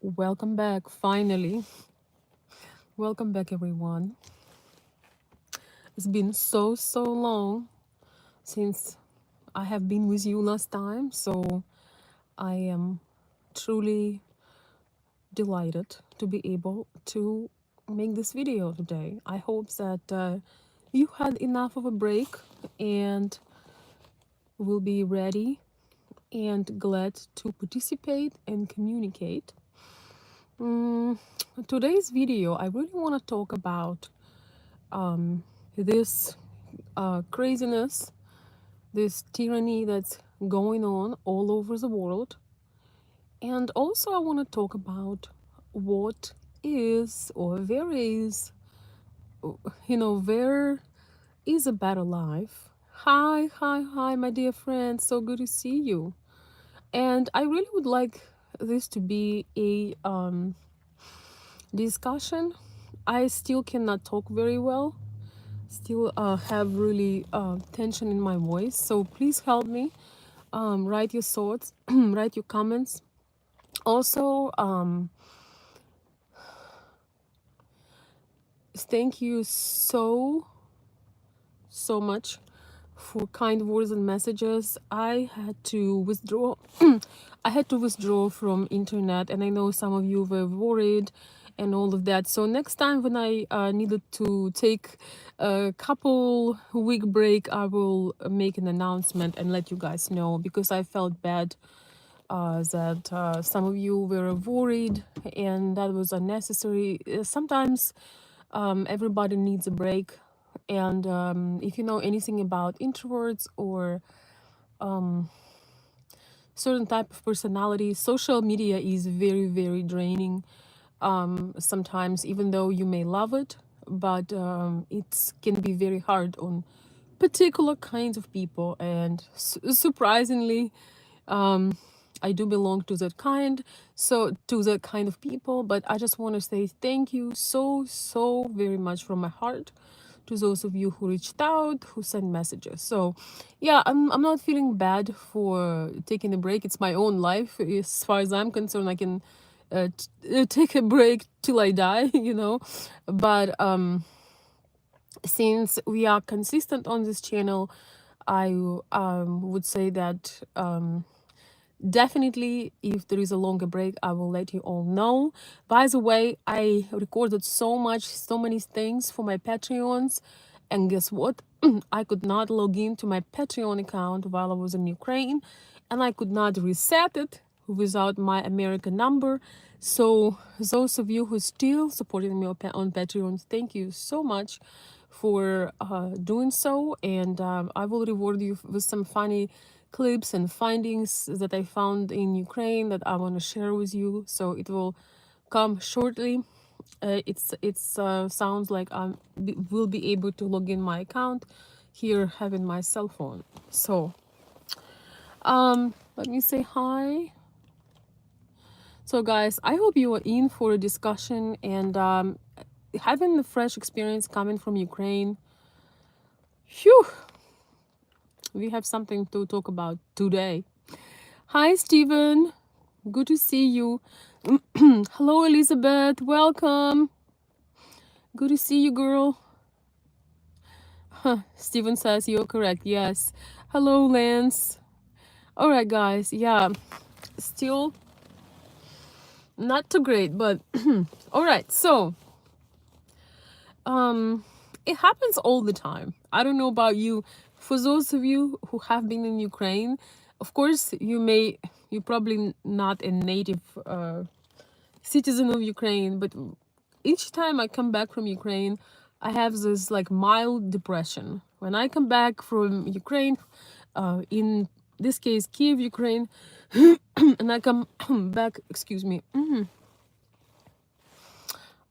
Welcome back, finally. Welcome back, everyone. It's been so long since I have been with you last time, so I am truly delighted to be able to make this video today. I hope that you had enough of a break and will be ready and glad to participate and communicate. Mm, Today's video, I really want to talk about this craziness, this tyranny that's going on all over the world. And also, I want to talk about what is or where is, where is a better life. Hi, my dear friends. So good to see you. And I really would like this to be a discussion. I still cannot talk very well, still have really tension in my voice, so please help me. Write your thoughts, write your comments. Also, thank you so much for kind words and messages. I had to withdraw I had to withdraw from internet, and I know some of you were worried and all of that. So next time when I needed to take a couple week break, I will make an announcement and let you guys know, because I felt bad that some of you were worried and that was unnecessary. Sometimes everybody needs a break, and if you know anything about introverts or certain type of personality, social media is very draining. Sometimes, even though you may love it, but it can be very hard on particular kinds of people. And surprisingly, I do belong to that kind, so to that kind of people. But I just want to say thank you so very much from my heart to those of you who reached out, who sent messages. So yeah, I'm not feeling bad for taking a break. It's my own life. As far as I'm concerned, I can take a break till I die, But since we are consistent on this channel, I would say that definitely, if there is a longer break, I will let you all know. By the way, I recorded so many things for my Patreons, and guess what? I could not log into my Patreon account while I was in Ukraine, and I could not reset it without my American number. So those of you who still supporting me on Patreon, thank you so much for doing so, and I will reward you with some funny clips and findings that I found in Ukraine that I want to share with you. So it will come shortly. It's sounds like will be able to log in my account here having my cell phone. So let me say hi. So guys, I hope you are in for a discussion, and having a fresh experience coming from Ukraine. Phew, we have something to talk about today. Hi, Stephen. Good to see you. Hello, Elizabeth. Welcome. Good to see you, girl. Stephen says you're correct. Yes. Hello, Lance. All right, guys. Yeah, still not too great, but all right. So, it happens all the time. I don't know about you. For those of you who have been in Ukraine, of course, you're probably not a native citizen of Ukraine, but each time I come back from Ukraine, I have this like mild depression. When I come back from Ukraine, in this case, Kiev, Ukraine, and I come back, excuse me,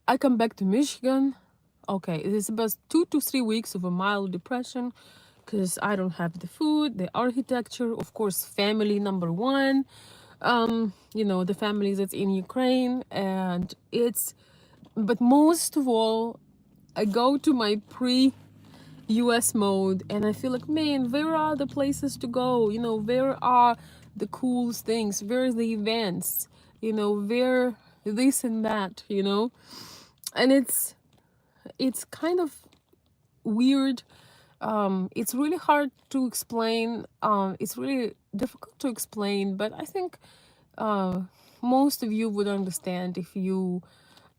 I come back to Michigan. Okay, it is about 2 to 3 weeks of a mild depression because I don't have the food, the architecture, of course, family number one. The family that's in Ukraine, and but most of all, I go to my pre-US mode and I feel like, man, where are the places to go? Where are the cool things? Where are the events? Where this and that, you know. And it's kind of weird. It's really hard to explain. It's really difficult to explain, but I think uh, most of you would understand if you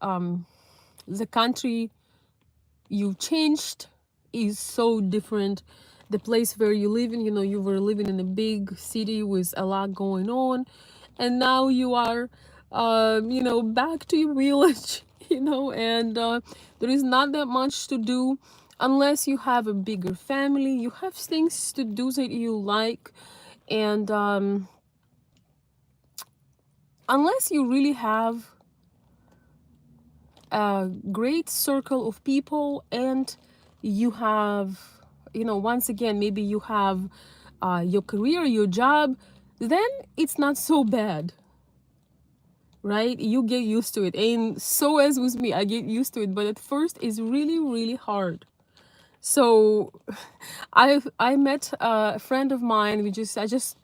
the country you changed is so different. The place where you live in, you know, you were living in a big city with a lot going on, and now you are, you know, back to your village, you know, and there is not that much to do unless you have a bigger family. You have things to do that you like, and unless you really have a great circle of people, and you have, you know, once again, maybe you have your career, your job, then it's not so bad, right? You get used to it. And so as with me, I get used to it, but at first it's really, really hard. So I met a friend of mine. I just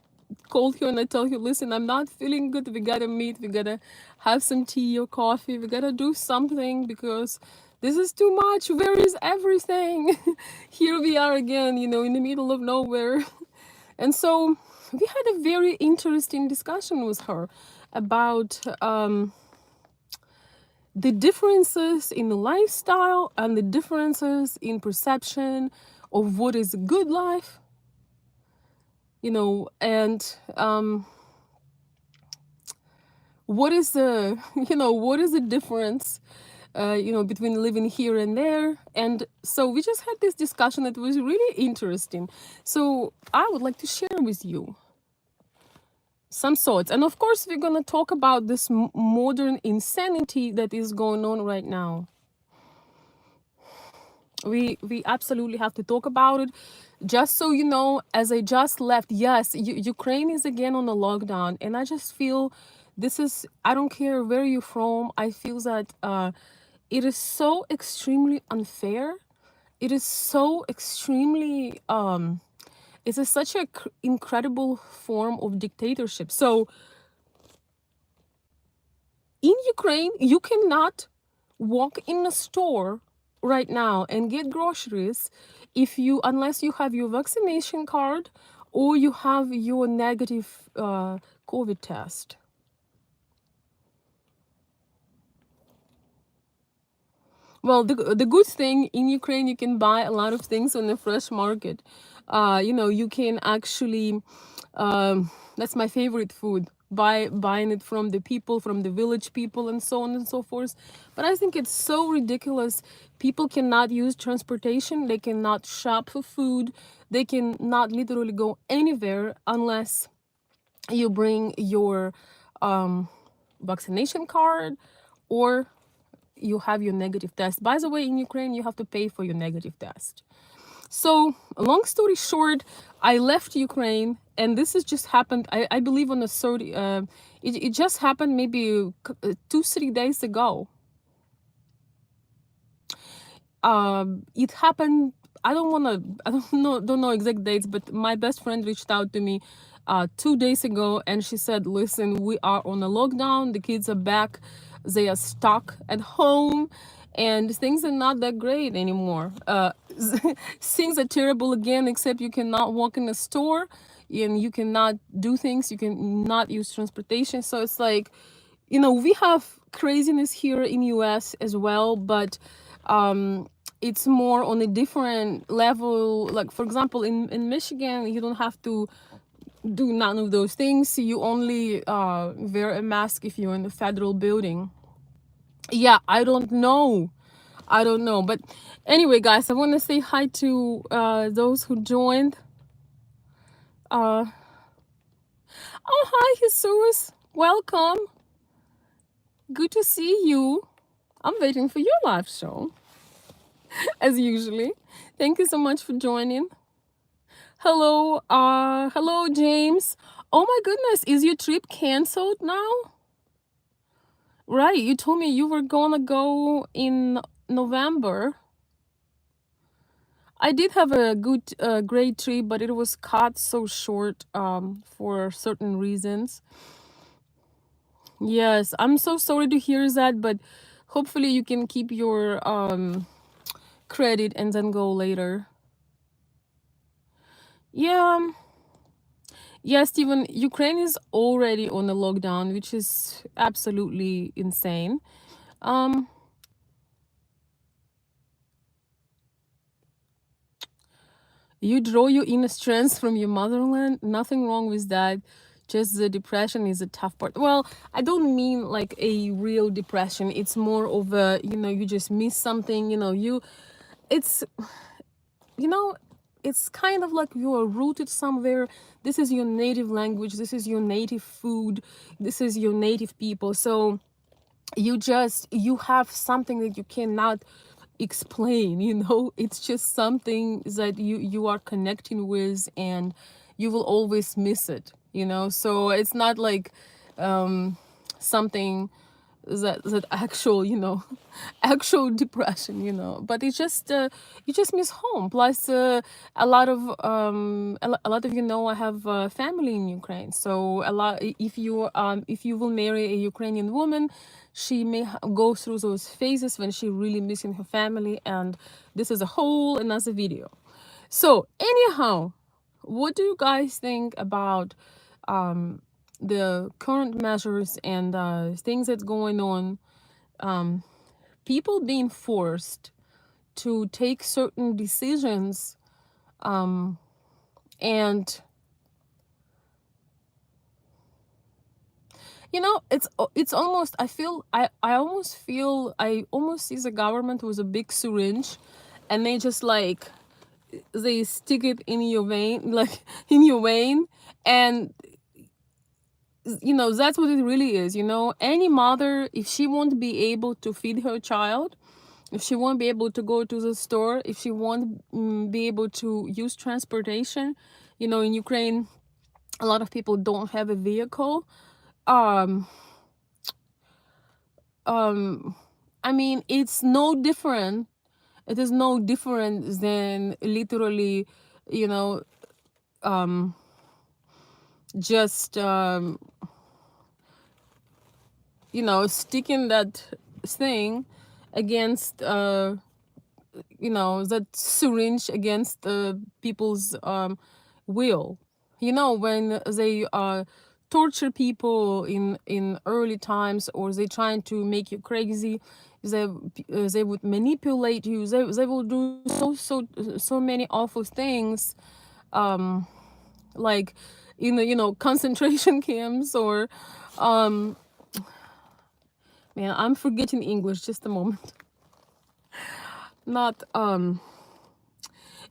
called her and I told her, listen, I'm not feeling good. We gotta meet. We gotta have some tea or coffee. We gotta do something because this is too much. Where is everything? Here we are again, you know, in the middle of nowhere. And so we had a very interesting discussion with her about the differences in the lifestyle and the differences in perception of what is a good life, you know, and what is the you know, what is the difference, you know, between living here and there. And so we just had this discussion that was really interesting, so I would like to share with you some thoughts. And of course we're going to talk about this modern insanity that is going on right now. We absolutely have to talk about it. Just so you know, as I just left, yes, Ukraine is again on a lockdown, and I just feel this is, I don't care where you're from, I feel that it is so extremely unfair. It is so extremely it's such a incredible form of dictatorship. So in Ukraine, you cannot walk in a store right now and get groceries if you, unless you have your vaccination card or you have your negative COVID test. Well, the good thing in Ukraine, you can buy a lot of things on the fresh market. You know, you can actually, that's my favorite food, buying it from the people, from the village people, and so on and so forth. But I think it's so ridiculous. People cannot use transportation. They cannot shop for food. They cannot literally go anywhere unless you bring your vaccination card or you have your negative test. By the way, in Ukraine, you have to pay for your negative test. So, long story short, I left Ukraine, and this has just happened, I believe, on the 30, it just happened maybe 2-3 days ago. It happened, I don't know exact dates, but my best friend reached out to me 2 days ago, and she said, listen, we are on a lockdown, the kids are back, they are stuck at home, and things are not that great anymore. Things are terrible again, except you cannot walk in a store and you cannot do things, you cannot use transportation. So it's like, you know, we have craziness here in US as well, but it's more on a different level. Like, for example, in Michigan, you don't have to do none of those things. You only wear a mask if you're in a federal building. Yeah, I don't know. But anyway, guys, I want to say hi to those who joined. Oh, hi, Jesus. Welcome. Good to see you. I'm waiting for your live show, as usually. Thank you so much for joining. Hello, hello, James. Oh my goodness, is your trip canceled now? Right, you told me you were gonna go in November. I did have a good, great trip, but it was cut so short for certain reasons. Yes, I'm so sorry to hear that, but hopefully you can keep your credit and then go later. Yeah, yeah, Stephen, Ukraine is already on a lockdown, which is absolutely insane. Um, you draw your inner strength from your motherland. Nothing wrong with that. Just the depression is a tough part. Well, I don't mean like a real depression. It's more of a, you just miss something, it's, you know, it's kind of like you are rooted somewhere. This is your native language. This is your native food. This is your native people. So you have something that you cannot explain, it's just something that you are connecting with, and you will always miss it, so it's not like something that actual, actual depression, but it's just you just miss home. Plus a lot of I have family in Ukraine, so a lot, if you will marry a Ukrainian woman, she may go through those phases when she really missing her family, and this is a whole another video. So anyhow, what do you guys think about the current measures and things that's going on? People being forced to take certain decisions, and it's almost, I almost see the government with a big syringe, and they just like they stick it in your vein, like in your vein, and that's what it really is. Any mother, if she won't be able to feed her child, if she won't be able to go to the store, if she won't be able to use transportation, in Ukraine a lot of people don't have a vehicle. um I mean, it's no different, it is no different than literally, you know just sticking that thing against that syringe against people's will. When they torture people in early times, or they trying to make you crazy, they would manipulate you, they will do so many awful things, like in the concentration camps, or man, I'm forgetting English, just a moment. Not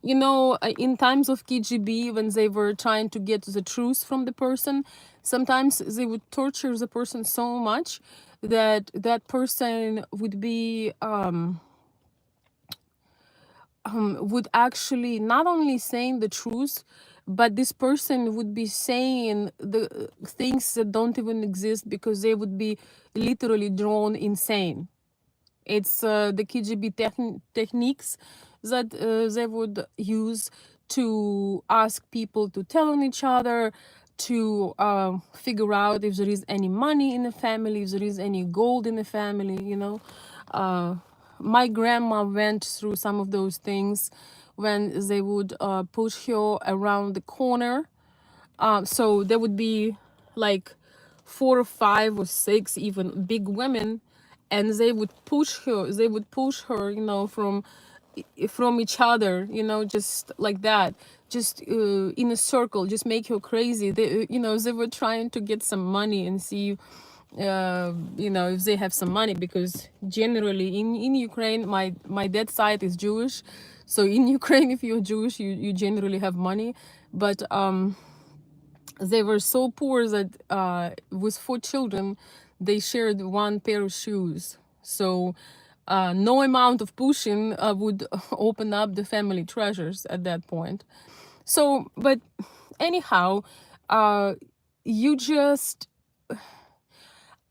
in times of KGB, when they were trying to get the truth from the person, sometimes they would torture the person so much that that person would be would actually not only saying the truth, but this person would be saying the things that don't even exist, because they would be literally drawn insane. It's the KGB techniques that they would use to ask people to tell on each other, to figure out if there is any money in the family, if there is any gold in the family, my grandma went through some of those things when they would push her around the corner. So there would be like 4 or 5 or 6 even big women, and they would push her, from each other, just like that, just in a circle, just make her crazy. They were trying to get some money and see if they have some money, because generally in Ukraine, my dad's side is Jewish, so in Ukraine, if you're Jewish, you generally have money. But they were so poor that with 4 children, they shared one pair of shoes. So no amount of pushing would open up the family treasures at that point. So, but anyhow, you just,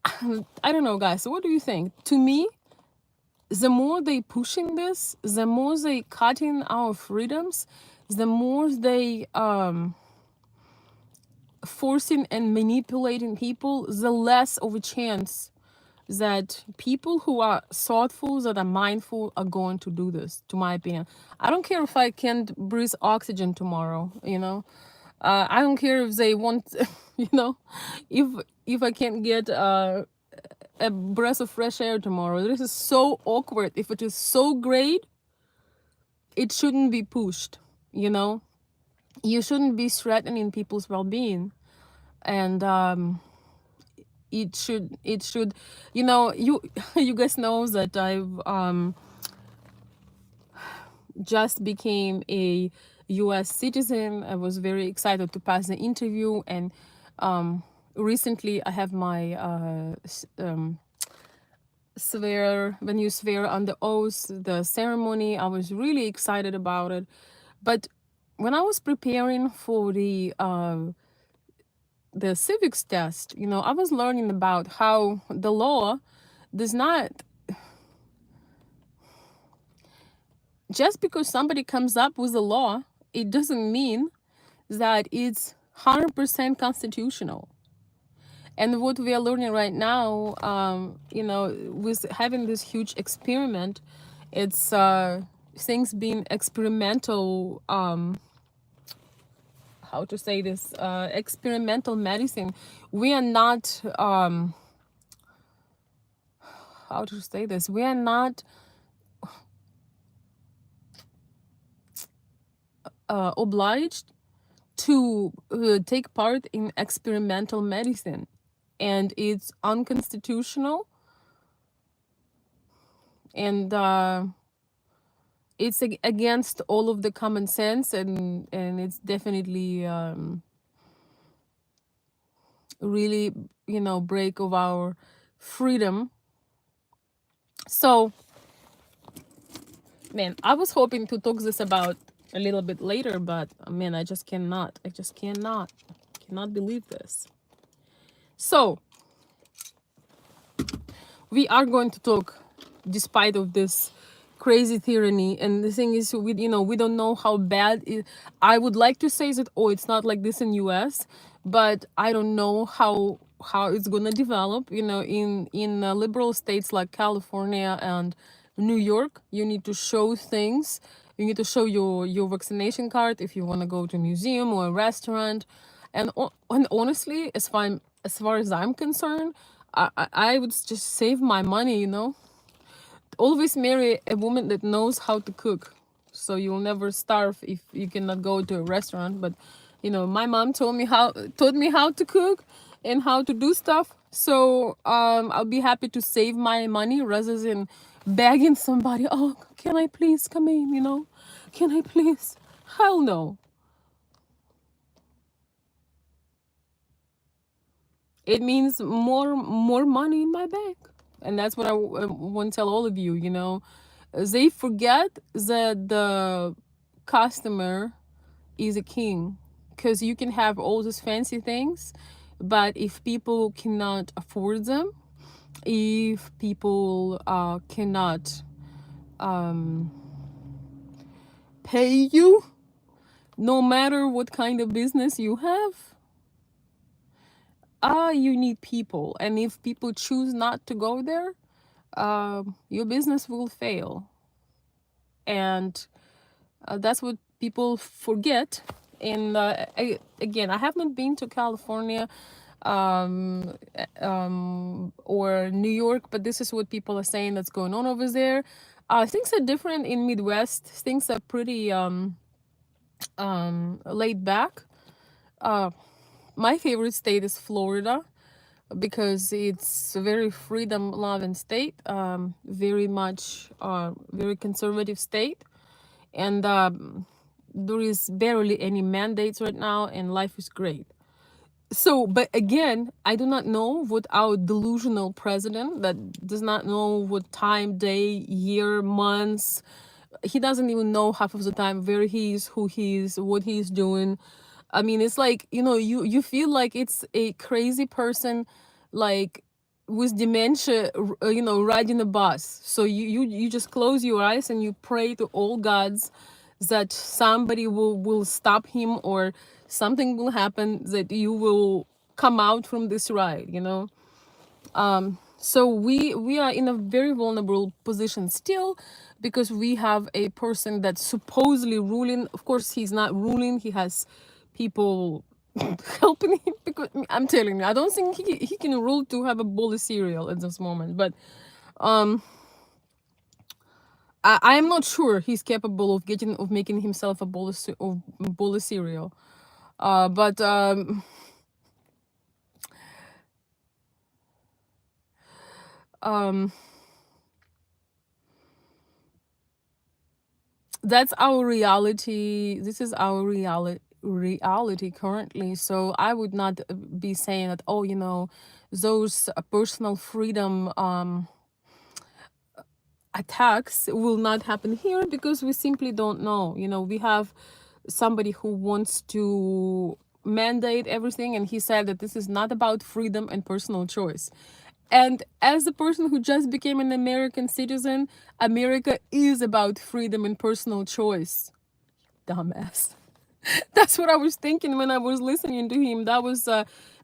I don't know, guys. What do you think? To me, the more they pushing this, the more they cutting our freedoms, the more they forcing and manipulating people, the less of a chance that people who are thoughtful, that are mindful, are going to do this, to my opinion. I don't care if I can't breathe oxygen tomorrow, you know. I don't care if they want, you know, if if I can't get a breath of fresh air tomorrow. This is so awkward. If it is so great, it shouldn't be pushed, you know. You shouldn't be threatening people's well-being. And it should, you know, you guys know that I've just became a US citizen. I was very excited to pass the interview, and recently I have my swear, when you swear under oath, the ceremony. I was really excited about it. But when I was preparing for the civics test, you know, I was learning about how the law does not, just because somebody comes up with a law, it doesn't mean that it's 100% constitutional. And what we are learning right now, you know, with having this huge experiment, it's things being experimental, how to say this, experimental medicine. We are not, how to say this, we are not obliged to take part in experimental medicine, and it's unconstitutional, and it's against all of the common sense, and it's definitely really, you know, break of our freedom. So man, I was hoping to talk this about a little bit later, but man, I just cannot cannot believe this. So we are going to talk despite of this crazy tyranny. And the thing is, we, you know, we don't know how bad it, I would like to say that, oh, it's not like this in US, but I don't know how it's gonna develop. You know, in liberal states like California and New York, you need to show things. You need to show your vaccination card if you want to go to a museum or a restaurant. And honestly, as far as I'm concerned, I would just save my money, you know. Always marry a woman that knows how to cook, so you'll never starve if you cannot go to a restaurant. But you know, my mom taught me how to cook and how to do stuff. So I'll be happy to save my money rather than begging somebody, oh, can I please come in, you know, can I please. Hell no. It means more money in my bank. And that's what I want to tell all of you, you know. They forget that the customer is a king, because you can have all these fancy things, but if people cannot afford them, if people cannot pay you, no matter what kind of business you have, you need people. And if people choose not to go there, your business will fail. And that's what people forget. And again, I have not been to California or New York, but this is what people are saying that's going on over there. Things are different in Midwest. Things are pretty laid back. My favorite state is Florida, because it's a very freedom loving state, very much very conservative state, and there is barely any mandates right now, and life is great. So, but again, I do not know what our delusional president that does not know what time, day, year, months, he doesn't even know half of the time where he is, who he is, what he's doing. I mean, it's like, you know, you feel like it's a crazy person, like with dementia, you know, riding a bus. So you just close your eyes and you pray to all gods that somebody will stop him, or something will happen that you will come out from this ride, you know. So we are in a very vulnerable position still, because we have a person that's supposedly ruling. Of course he's not ruling, he has people helping him, because I'm telling you, I don't think he can rule to have a bowl of cereal at this moment. But I am not sure he's capable of making himself a bowl of cereal. But that's our reality. This is our reality currently. So I would not be saying that, oh, you know, those personal freedom attacks will not happen here, because we simply don't know. You know, we have somebody who wants to mandate everything, and he said that this is not about freedom and personal choice. And as a person who just became an American citizen, America is about freedom and personal choice. Dumbass. That's what I was thinking when I was listening to him. That was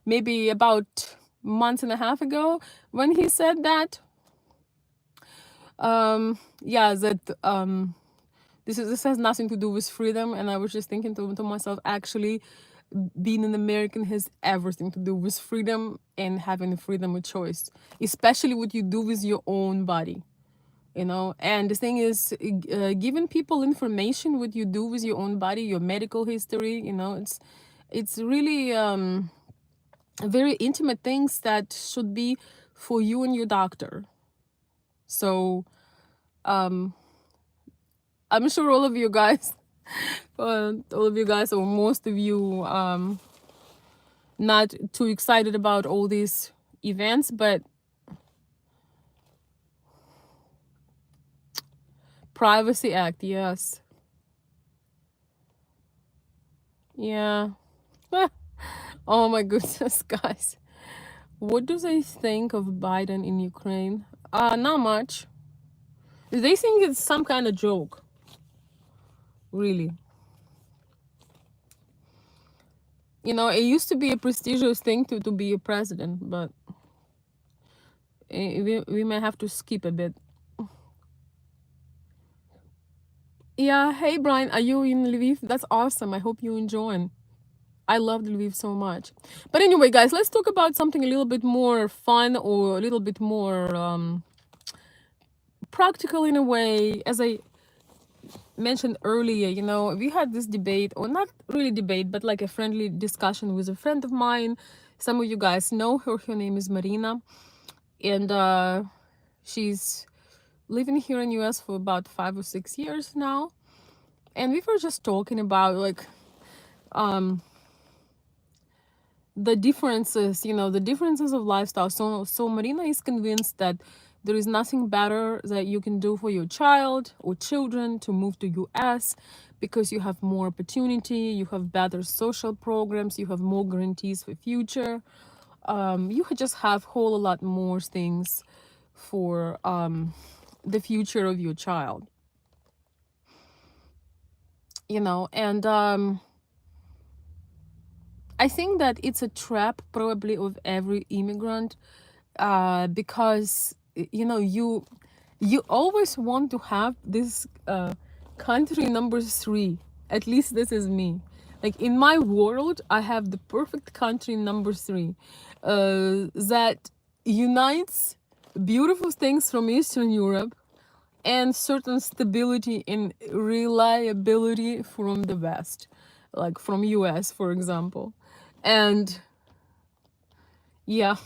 maybe about a month and a half ago when he said that. Yeah, that this has nothing to do with freedom. And I was just thinking to myself, actually being an American has everything to do with freedom and having the freedom of choice, especially what you do with your own body, you know. And the thing is, giving people information what you do with your own body, your medical history, you know, it's really very intimate things that should be for you and your doctor. So I'm sure all of you guys all of you guys, or most of you, not too excited about all these events, but Privacy Act, yes. Yeah. Oh my goodness, guys. What do they think of Biden in Ukraine? Not much. They think it's some kind of joke. Really. You know, it used to be a prestigious thing to be a president, but we may have to skip a bit. Yeah, hey Brian, are you in Lviv? That's awesome. I hope you enjoying. I love Lviv so much. But anyway, guys, let's talk about something a little bit more fun, or a little bit more practical in a way. As I mentioned earlier, you know, we had this debate, or not really debate, but like a friendly discussion with a friend of mine. Some of you guys know her. Her name is Marina. And she's living here in US for about 5 or 6 years now. And we were just talking about like the differences, you know, the differences of lifestyle. So Marina is convinced that there is nothing better that you can do for your child or children to move to US, because you have more opportunity, you have better social programs, you have more guarantees for future. You just have whole lot more things for the future of your child, you know. And I think that it's a trap probably of every immigrant, because you know, you always want to have this country number 3. At least this is me. Like in my world, I have the perfect country number 3 that unites beautiful things from Eastern Europe and certain stability and reliability from the West, like from US, for example. And yeah,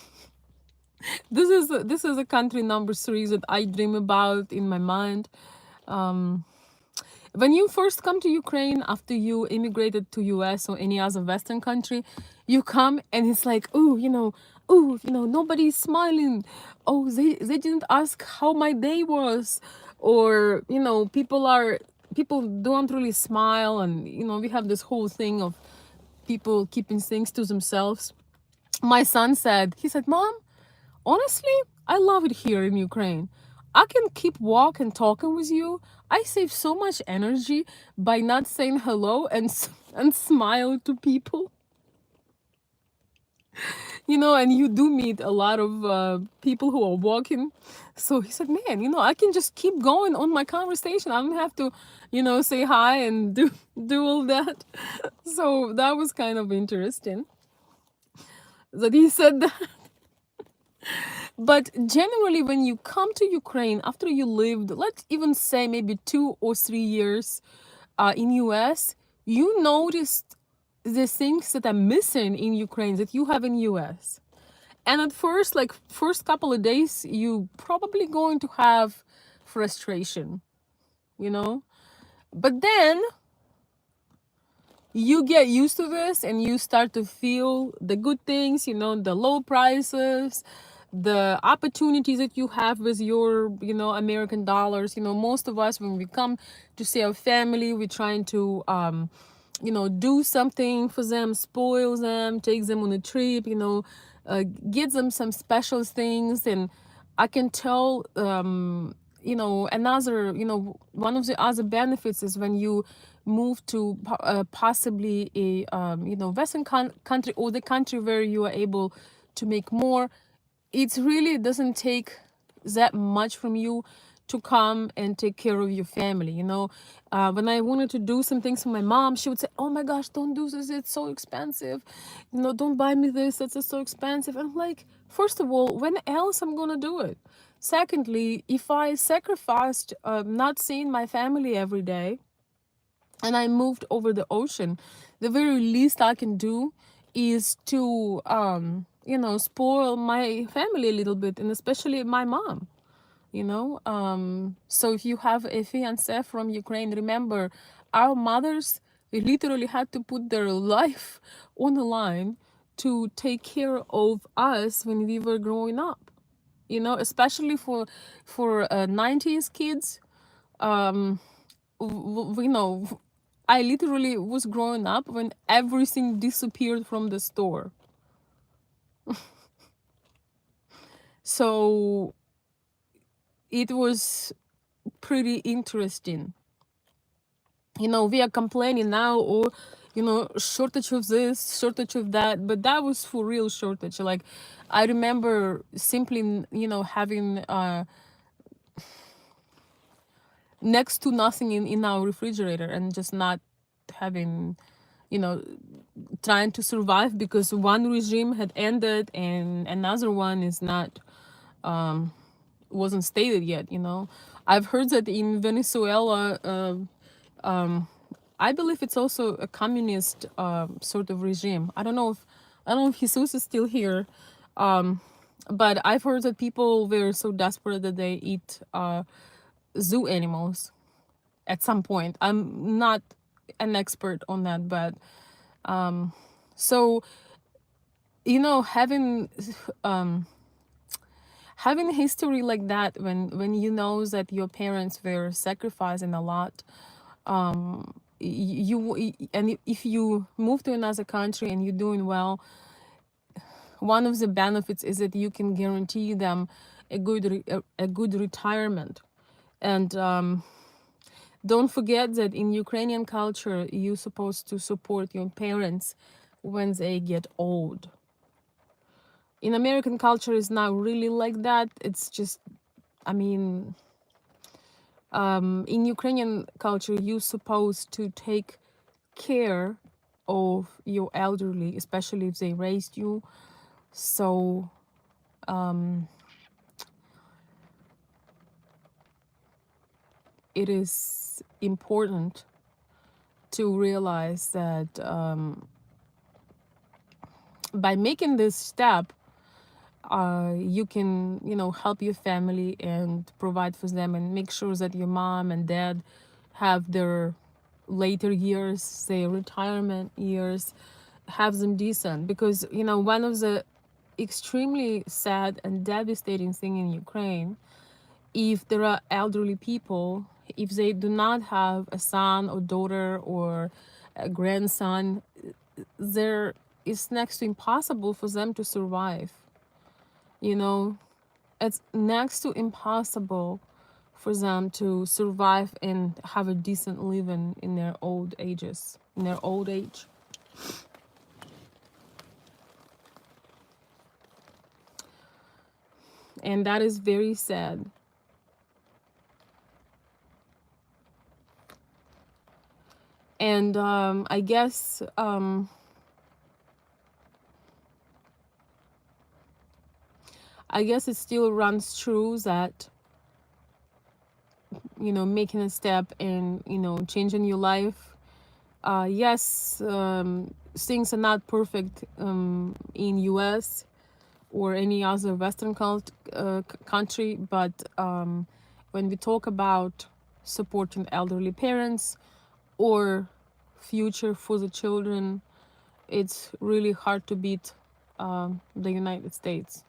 this is a country number 3 that I dream about in my mind. When you first come to Ukraine after you immigrated to US or any other Western country, you come and it's like, oh, you know, nobody's smiling. Oh, they didn't ask how my day was. Or, you know, people don't really smile. And, you know, we have this whole thing of people keeping things to themselves. My son said, he said, Mom, honestly, I love it here in Ukraine. I can keep walking, talking with you. I save so much energy by not saying hello and and smile to people, and you do meet a lot of people who are walking. So he said, man, I can just keep going on my conversation. I don't have to, say hi and do all that. So that was kind of interesting that he said that. But generally, when you come to Ukraine after you lived, let's even say maybe 2 or 3 years in US, you noticed the things that are missing in Ukraine that you have in US. And at first, like first couple of days, you probably going to have frustration, you know? But then you get used to this and you start to feel the good things, the low prices, the opportunities that you have with your, American dollars. Most of us, when we come to see our family, we're trying to, do something for them, spoil them, take them on a trip, get them some special things. And I can tell, another, one of the other benefits is when you move to possibly a, Western country, or the country where you are able to make more. It really doesn't take that much from you to come and take care of your family. When I wanted to do some things for my mom, she would say, oh my gosh, don't do this, it's so expensive. Don't buy me this, that's so expensive. And I'm like, first of all, when else I'm gonna do it? Secondly, if I sacrificed not seeing my family every day and I moved over the ocean, the very least I can do is to, spoil my family a little bit, and especially my mom. So if you have a fiance from Ukraine, remember, our mothers literally had to put their life on the line to take care of us when we were growing up. Especially for 90s kids. um I literally was growing up when everything disappeared from the store. So it was pretty interesting. We are complaining now, or shortage of this, shortage of that, but that was for real shortage. Like, I remember simply, having next to nothing in our refrigerator, and just not having, you know trying to survive because one regime had ended and another one is not, wasn't stated yet. I've heard that in Venezuela, I believe it's also a communist sort of regime. I don't know if Jesus is still here, but I've heard that people were so desperate that they eat zoo animals at some point. I'm not an expert on that, but so um, having history like that, when you know that your parents were sacrificing a lot, and if you move to another country and you're doing well, one of the benefits is that you can guarantee them a good retirement. And don't forget that in Ukrainian culture, you're supposed to support your parents when they get old. In American culture, it's not really like that. It's just, I mean, in Ukrainian culture, you're supposed to take care of your elderly, especially if they raised you. So it is important to realize that by making this step, you can, help your family and provide for them and make sure that your mom and dad have their later years, their retirement years, have them decent. Because, one of the extremely sad and devastating thing in Ukraine, if there are elderly people, if they do not have a son or daughter or a grandson, there is next to impossible for them to survive. you know it's next to impossible for them to survive and have a decent living in their old ages, in their old age. And that is very sad. And I guess it still runs true that, you know, making a step and, you know, changing your life. Yes, things are not perfect in US or any other Western country, but when we talk about supporting elderly parents or future for the children, it's really hard to beat the United States.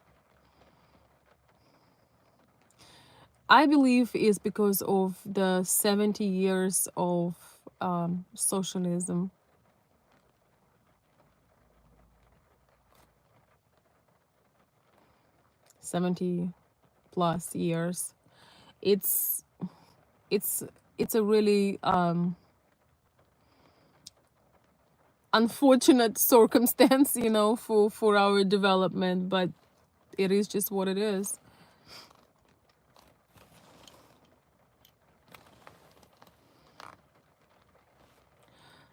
I believe is because of the 70 years of socialism. 70 plus years. It's it's it's a really unfortunate circumstance, you know, for our development, but it is just what it is.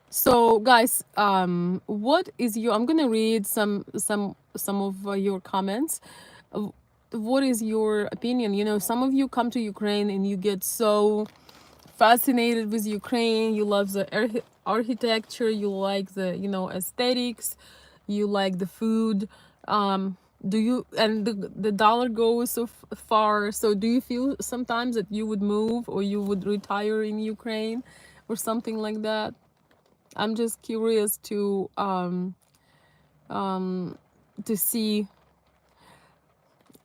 So guys, what is your, I'm gonna read some of your comments. Uh, what is your opinion? You know, some of you come to Ukraine and you get so fascinated with Ukraine. You love the architecture, you like the, you know, aesthetics, you like the food. Do you, and the dollar goes so far, so do you feel sometimes that you would move or you would retire in Ukraine or something like that? I'm just curious to see,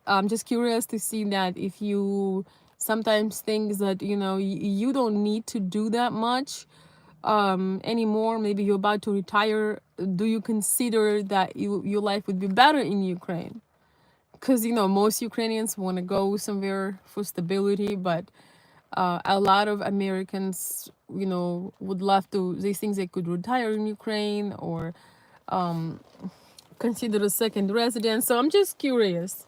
I'm just curious to see that if you sometimes think that, you know, you don't need to do that much anymore. Maybe you're about to retire. Do you consider that your life would be better in Ukraine? Because, you know, most Ukrainians want to go somewhere for stability, but a lot of Americans, you know, would love to, they think they could retire in Ukraine or consider a second residence. So I'm just curious.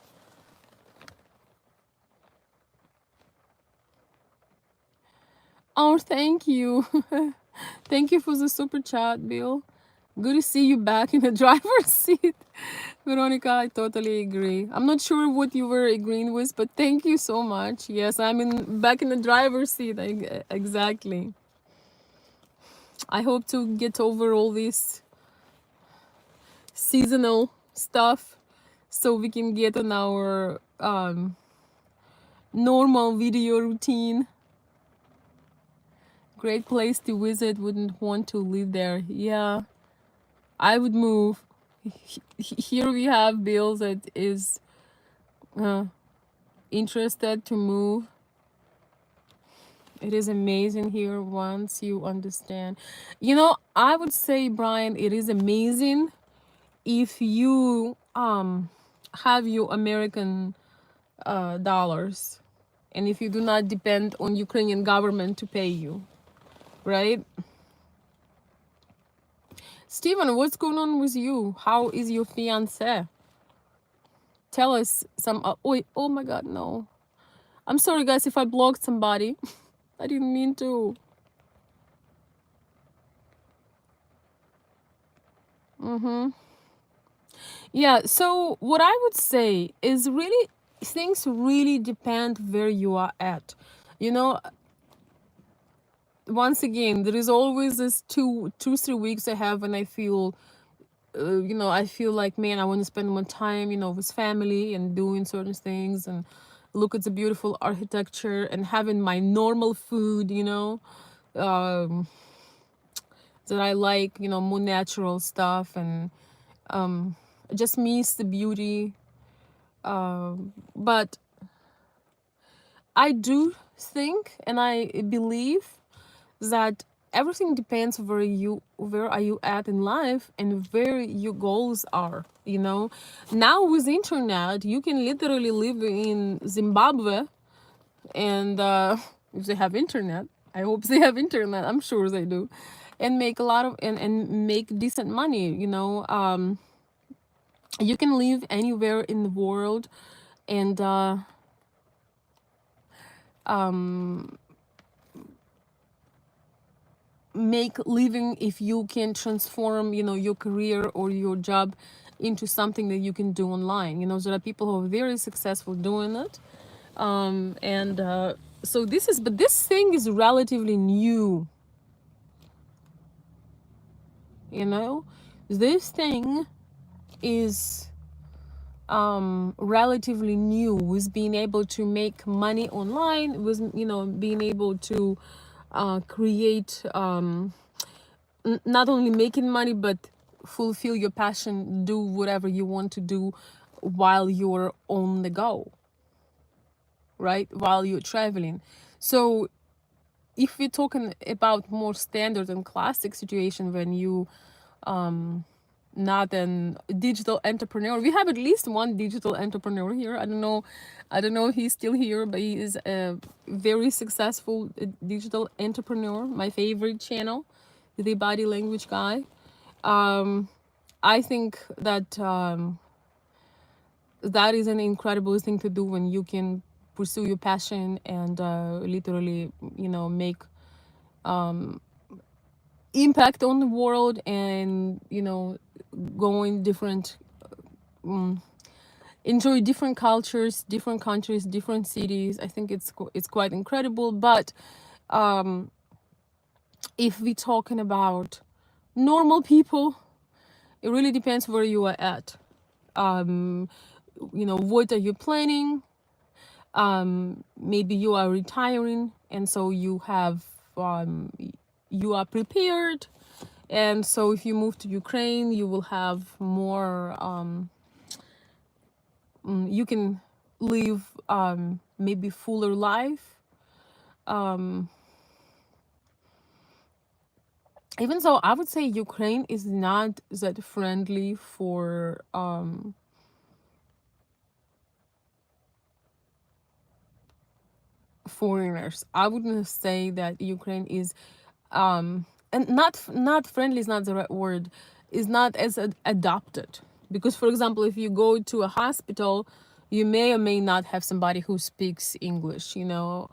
Oh, thank you. Thank you for the super chat, Bill. Good to see you back in the driver's seat. Veronica, I totally agree. I'm not sure what you were agreeing with, but thank you so much. Yes, I'm back in the driver's seat. Exactly. I hope to get over all this seasonal stuff so we can get on our normal video routine. Great place to visit. Wouldn't want to live there. Yeah, I would move. Here we have Bill that is interested to move. It is amazing here once you understand. You know, I would say, Brian, it is amazing if you have your American dollars and if you do not depend on Ukrainian government to pay you, right? Steven, what's going on with you? How is your fiance? Tell us some. Oh my God, no. I'm sorry, guys, if I blocked somebody. I didn't mean to. Yeah, so what I would say is really, things really depend where you are at. You know, once again, there is always this 3 weeks I have when I feel, you know, I feel like, man, I want to spend more time, you know, with family and doing certain things and look at the beautiful architecture and having my normal food, you know, um, that I like, you know, more natural stuff and just miss the beauty. But I do think and I believe that everything depends where are you at in life and where your goals are, you know. Now with internet you can literally live in Zimbabwe, and if they have internet, I hope they have internet, I'm sure they do, and make a lot of and make decent money, you know. You can live anywhere in the world, and make living if you can transform, you know, your career or your job into something that you can do online. You know, there are people who are very successful doing it. And so this is, but this thing is relatively new, you know. This thing is relatively new, with being able to make money online, with, you know, being able to create not only making money, but fulfill your passion, do whatever you want to do while you're on the go, right, while you're traveling. So if we're talking about more standard and classic situation, when you not an digital entrepreneur, we have at least one digital entrepreneur here. I don't know if he's still here, but he is a very successful digital entrepreneur, my favorite channel, the body language guy. I think that that is an incredible thing to do when you can pursue your passion and literally, you know, make impact on the world, and, you know, go in different, enjoy different cultures, different countries, different cities. I think it's quite incredible. But if we're talking about normal people, it really depends where you are at. You know, what are you planning? Maybe you are retiring, and so you have you are prepared, and so if you move to Ukraine, you will have more you can live maybe fuller life. Even though I would say Ukraine is not that friendly for foreigners. I wouldn't say that Ukraine is and not friendly is not the right word, is not as adopted. Because for example, if you go to a hospital, you may or may not have somebody who speaks English, you know.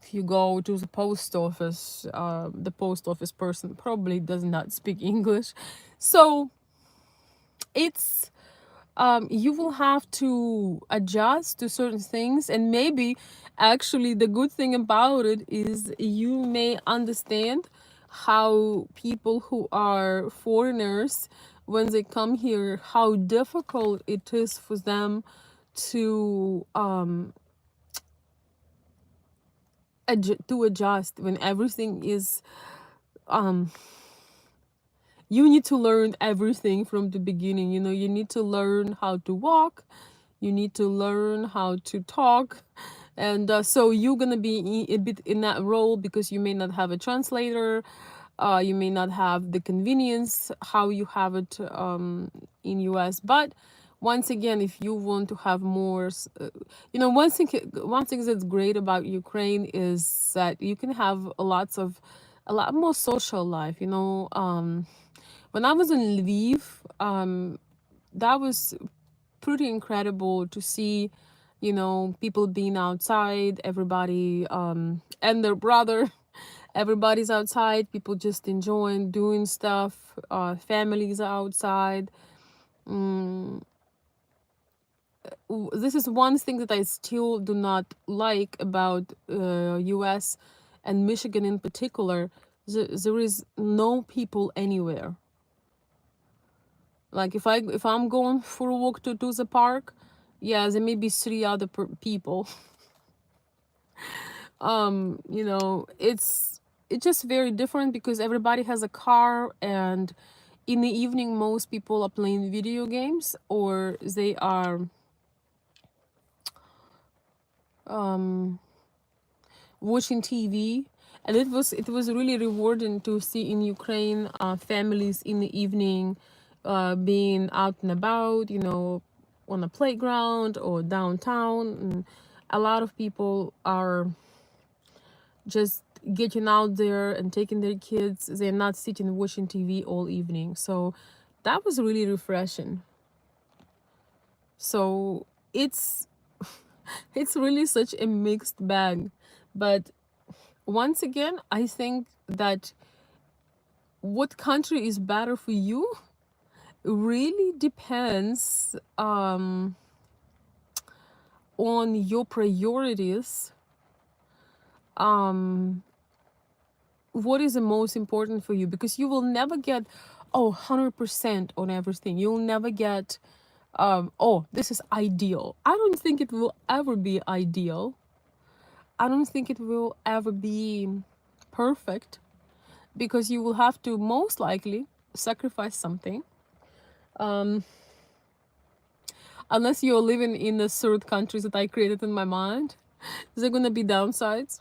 If you go to the post office person probably does not speak English. So it's you will have to adjust to certain things, and maybe actually the good thing about it is you may understand how people who are foreigners, when they come here, how difficult it is for them to to adjust when everything is you need to learn everything from the beginning. You know, you need to learn how to walk, you need to learn how to talk, and so you're gonna be a bit in that role, because you may not have a translator, you may not have the convenience how you have it in US. But once again, if you want to have more you know, one thing that's great about Ukraine is that you can have a lot more social life, you know. When I was in Lviv, that was pretty incredible to see, you know, people being outside, everybody and their brother, everybody's outside, people just enjoying doing stuff, families are outside. This is one thing that I still do not like about US and Michigan in particular. There is no people anywhere. Like if I'm going for a walk to the park, yeah, there may be three other people. You know, it's just very different because everybody has a car, and in the evening most people are playing video games, or they are watching TV, and it was really rewarding to see in Ukraine families in the evening being out and about, on a playground or downtown. And a lot of people are just getting out there and taking their kids. They're not sitting watching TV all evening. So that was really refreshing. So it's it's really such a mixed bag. But once again, I think that what country is better for you really depends on your priorities. What is the most important for you? Because you will never get 100% on everything. You'll never get this is ideal. I don't think it will ever be ideal. I don't think it will ever be perfect, because you will have to most likely sacrifice something, unless you're living in the third countries that I created in my mind. There are gonna be downsides,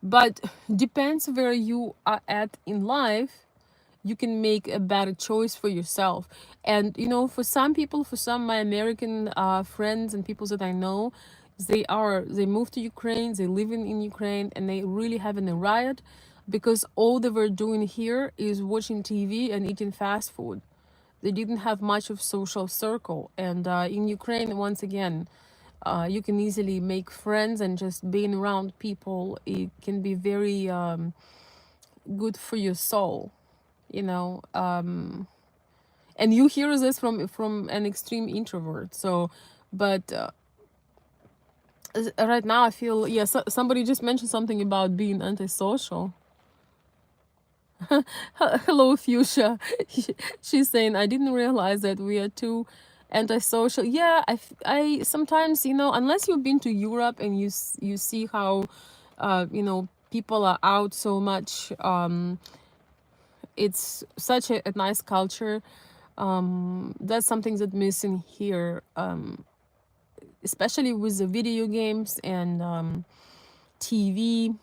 but depends where you are at in life. You can make a better choice for yourself. And for some people, for some my American friends and people that I know, they moved to Ukraine, they live in Ukraine, and they really having a riot because all they were doing here is watching TV and eating fast food. They didn't have much of social circle. And in Ukraine, once again, you can easily make friends, and just being around people, it can be very good for your soul, and you hear this from an extreme introvert. So but right now I feel, yeah, somebody just mentioned something about being antisocial. Hello, Fuchsia. She's saying, I didn't realize that we are too antisocial. Yeah, I sometimes, unless you've been to Europe and you see how people are out so much. It's such a nice culture. That's something that's missing here, especially with the video games and TV.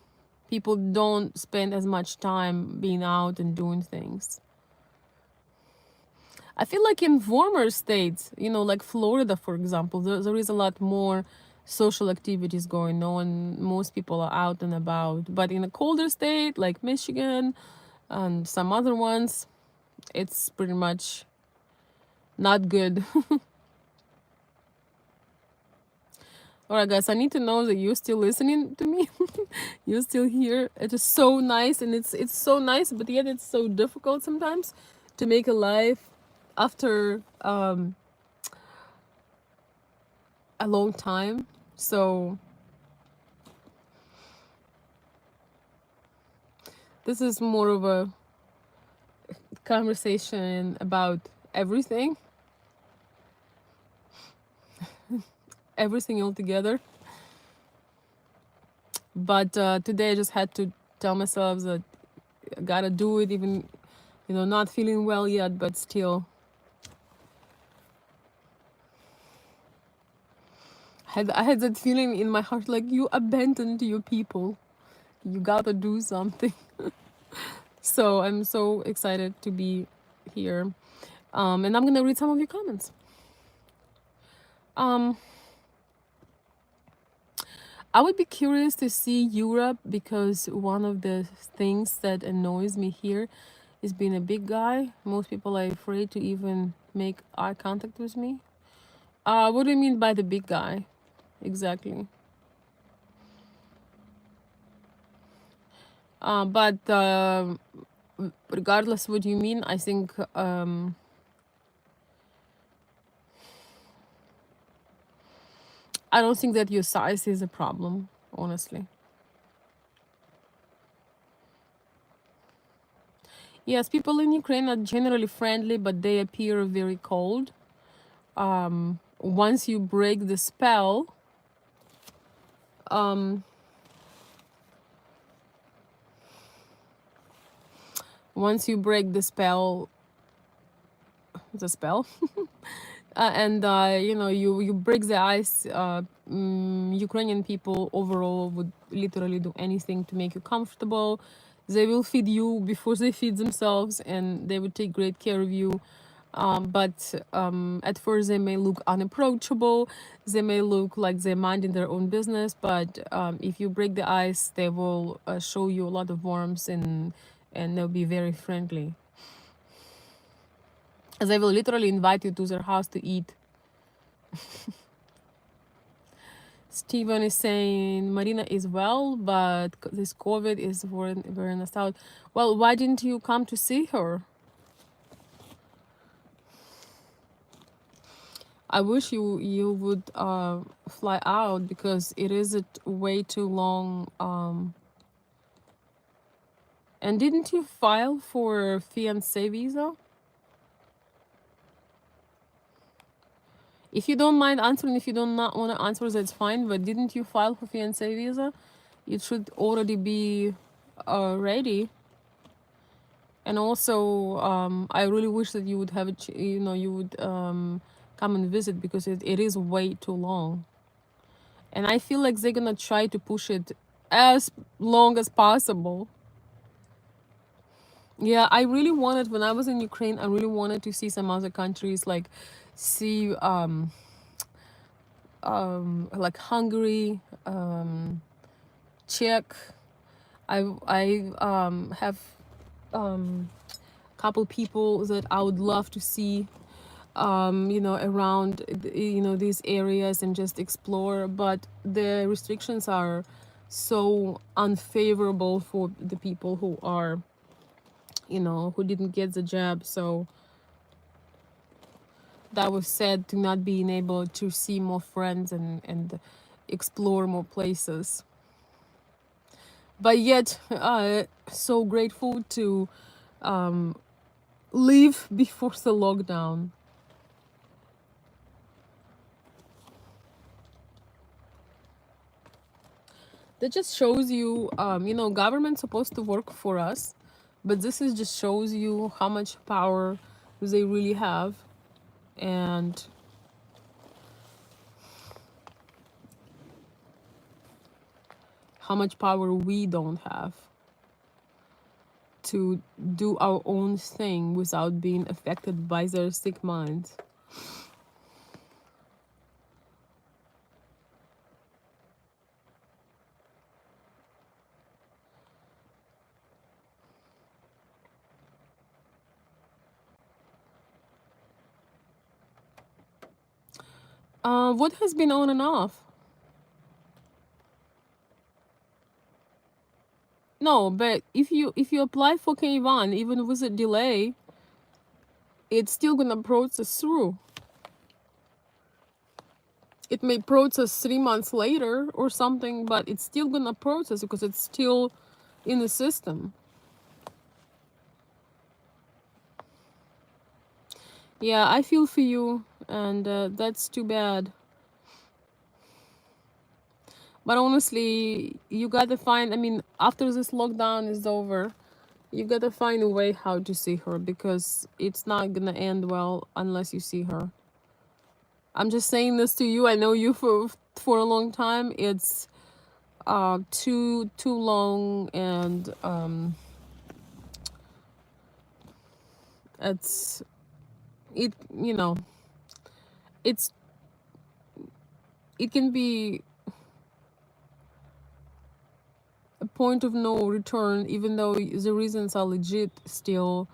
People don't spend as much time being out and doing things. I feel like in warmer states, like Florida, for example, there is a lot more social activities going on. Most people are out and about. But in a colder state like Michigan and some other ones, it's pretty much not good. All right, guys, I need to know that you're still listening to me. You're still here. It is so nice, and it's so nice, but yet it's so difficult sometimes to make a life after a long time. So this is more of a conversation about everything, everything all together. But today I just had to tell myself that I gotta do it, even not feeling well yet, but still. I had that feeling in my heart, like, you abandoned your people. You gotta do something. So I'm so excited to be here. And I'm gonna read some of your comments. I would be curious to see Europe, because one of the things that annoys me here is being a big guy. Most people are afraid to even make eye contact with me. What do you mean by the big guy? Exactly. But regardless what you mean, I think I don't think that your size is a problem, honestly. Yes, people in Ukraine are generally friendly, but they appear very cold. Once you break the spell, once you break the spell, and you break the ice, Ukrainian people overall would literally do anything to make you comfortable. They will feed you before they feed themselves, and they would take great care of you. But at first they may look unapproachable. They may look like they're minding their own business. But if you break the ice, they will show you a lot of warmth, and they'll be very friendly. They will literally invite you to their house to eat. Steven is saying Marina is well, but this COVID is wearing us out. Well, why didn't you come to see her? I wish you would fly out, because it is way too long. And didn't you file for fiancé visa? If you don't mind answering, if you don't not want to answer, that's fine. But didn't you file for fiancé visa? It should already be ready. And also, I really wish that you would have you would come and visit, because it is way too long. And I feel like they're gonna try to push it as long as possible. Yeah, I really wanted, when I was in Ukraine, I really wanted to see some other countries, like see like Hungary, Czech. I have couple people that I would love to see, around these areas and just explore. But the restrictions are so unfavorable for the people who are, who didn't get the jab. So that was sad, to not being able to see more friends and explore more places. But yet, so grateful to leave before the lockdown. That just shows you, government's supposed to work for us, but this is just shows you how much power they really have, and how much power we don't have to do our own thing without being affected by their sick minds. What has been on and off? No, but if you apply for K1, even with a delay, it's still gonna process through. It may process 3 months later or something, but it's still gonna process because it's still in the system. Yeah, I feel for you, and that's too bad. But honestly, you gotta find, I mean, after this lockdown is over, you gotta find a way how to see her, because it's not gonna end well unless you see her. I'm just saying this to you. I know you for a long time. It's too long, and it's it you know it's it can be a point of no return. Even though the reasons are legit, still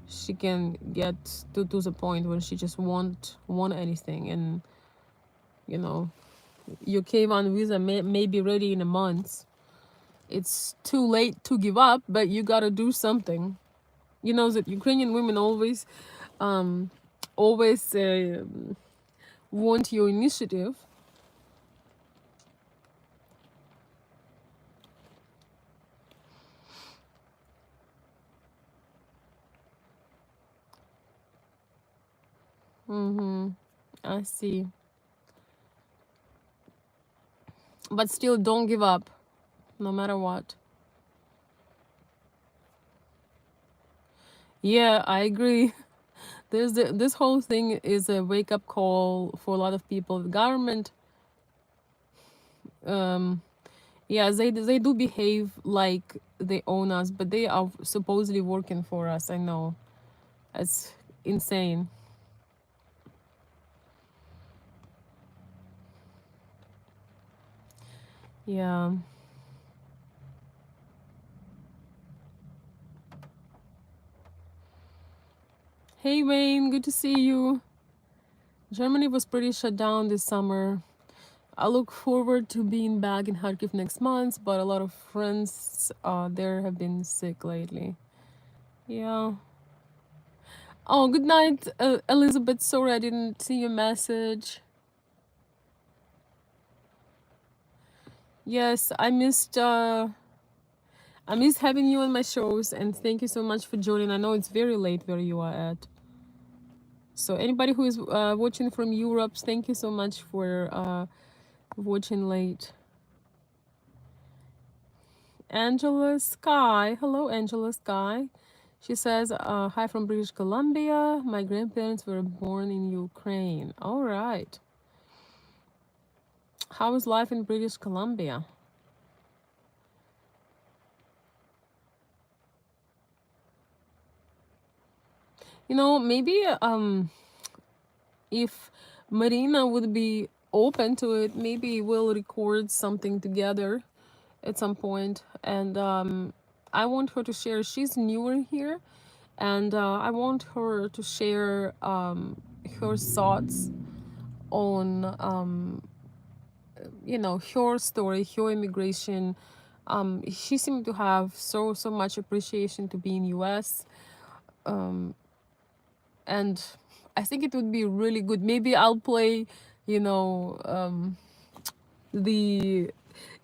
she can get to the point when she just won't want anything. And your K1 visa may be ready in a month. It's too late to give up, but you gotta do something. You know that Ukrainian women always want your initiative. I see. But still, don't give up, no matter what. Yeah, I agree. This whole thing is a wake-up call for a lot of people. The government, um yeah, they do behave like they own us, but they are supposedly working for us. I know. It's insane. Yeah. Hey Wayne, good to see you. Germany was pretty shut down this summer. I look forward to being back in Kharkiv next month, but a lot of friends there have been sick lately. Yeah. Oh, good night, Elizabeth. Sorry I didn't see your message. Yes, I missed having you on my shows, and thank you so much for joining. I know it's very late where you are at. So anybody who is watching from Europe, thank you so much for watching late. Angela Sky. Hello, Angela Sky. She says, hi from British Columbia. My grandparents were born in Ukraine. All right. How is life in British Columbia? You know, maybe if Marina would be open to it, maybe we'll record something together at some point. And I want her to share. She's newer here, and I want her to share her thoughts on you know, her story, her immigration. She seemed to have so much appreciation to be in US, and I think it would be really good. Maybe I'll play, you know, the,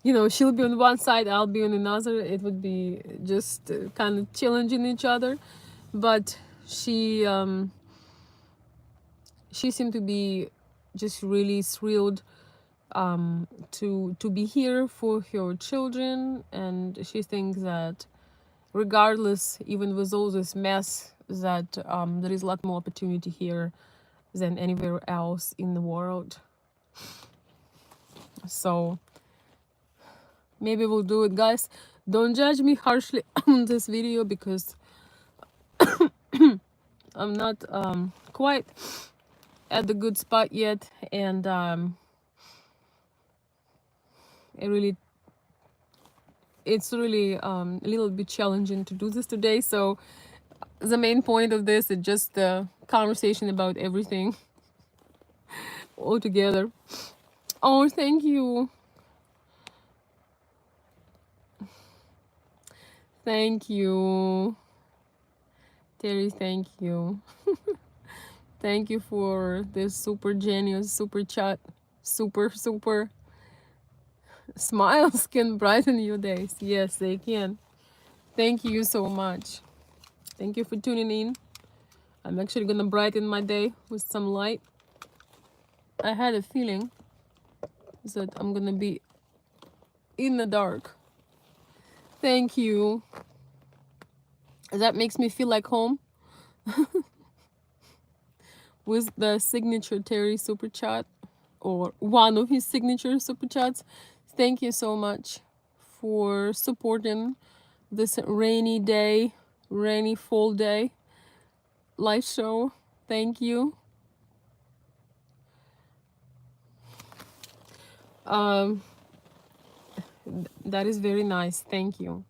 you know, she'll be on one side, I'll be on another. It would be just kind of challenging each other, but she seemed to be just really thrilled to be here for her children, and she thinks that regardless, even with all this mess, that there is a lot more opportunity here than anywhere else in the world. So maybe we'll do it, guys. Don't judge me harshly on this video because I'm not quite at the good spot yet, and it's really a little bit challenging to do this today. So the main point of this is just a conversation about everything all together. Oh, thank you. Thank you. Terry, thank you. Thank you for this super genius super chat. Super smiles can brighten your days. Yes, they can. Thank you so much. Thank you for tuning in. I'm actually gonna brighten my day with some light. I had a feeling that I'm gonna be in the dark. Thank you. That makes me feel like home with the signature Terry super chat, or one of his signature super chats. Thank you so much for supporting this rainy day, rainy fall day live show. Thank you. Um, that is very nice. Thank you.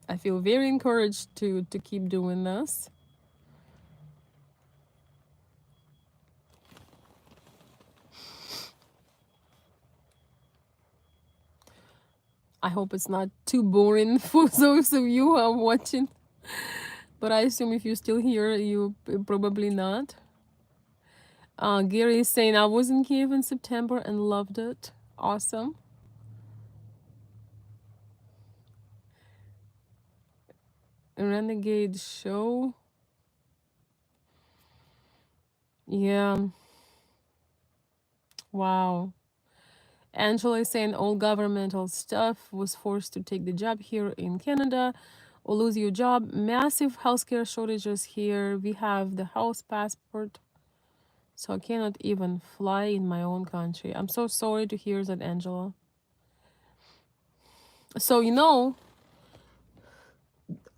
I feel very encouraged to keep doing this. I hope it's not too boring for those of you who are watching. But I assume if you're still here, you probably not. Gary is saying, I was in Kiev in September and loved it. Awesome. Renegade show. Yeah. Wow. Angela is saying all governmental staff was forced to take the job here in Canada or lose your job. Massive healthcare shortages here. We have the health passport. So I cannot even fly in my own country. I'm so sorry to hear that, Angela. So,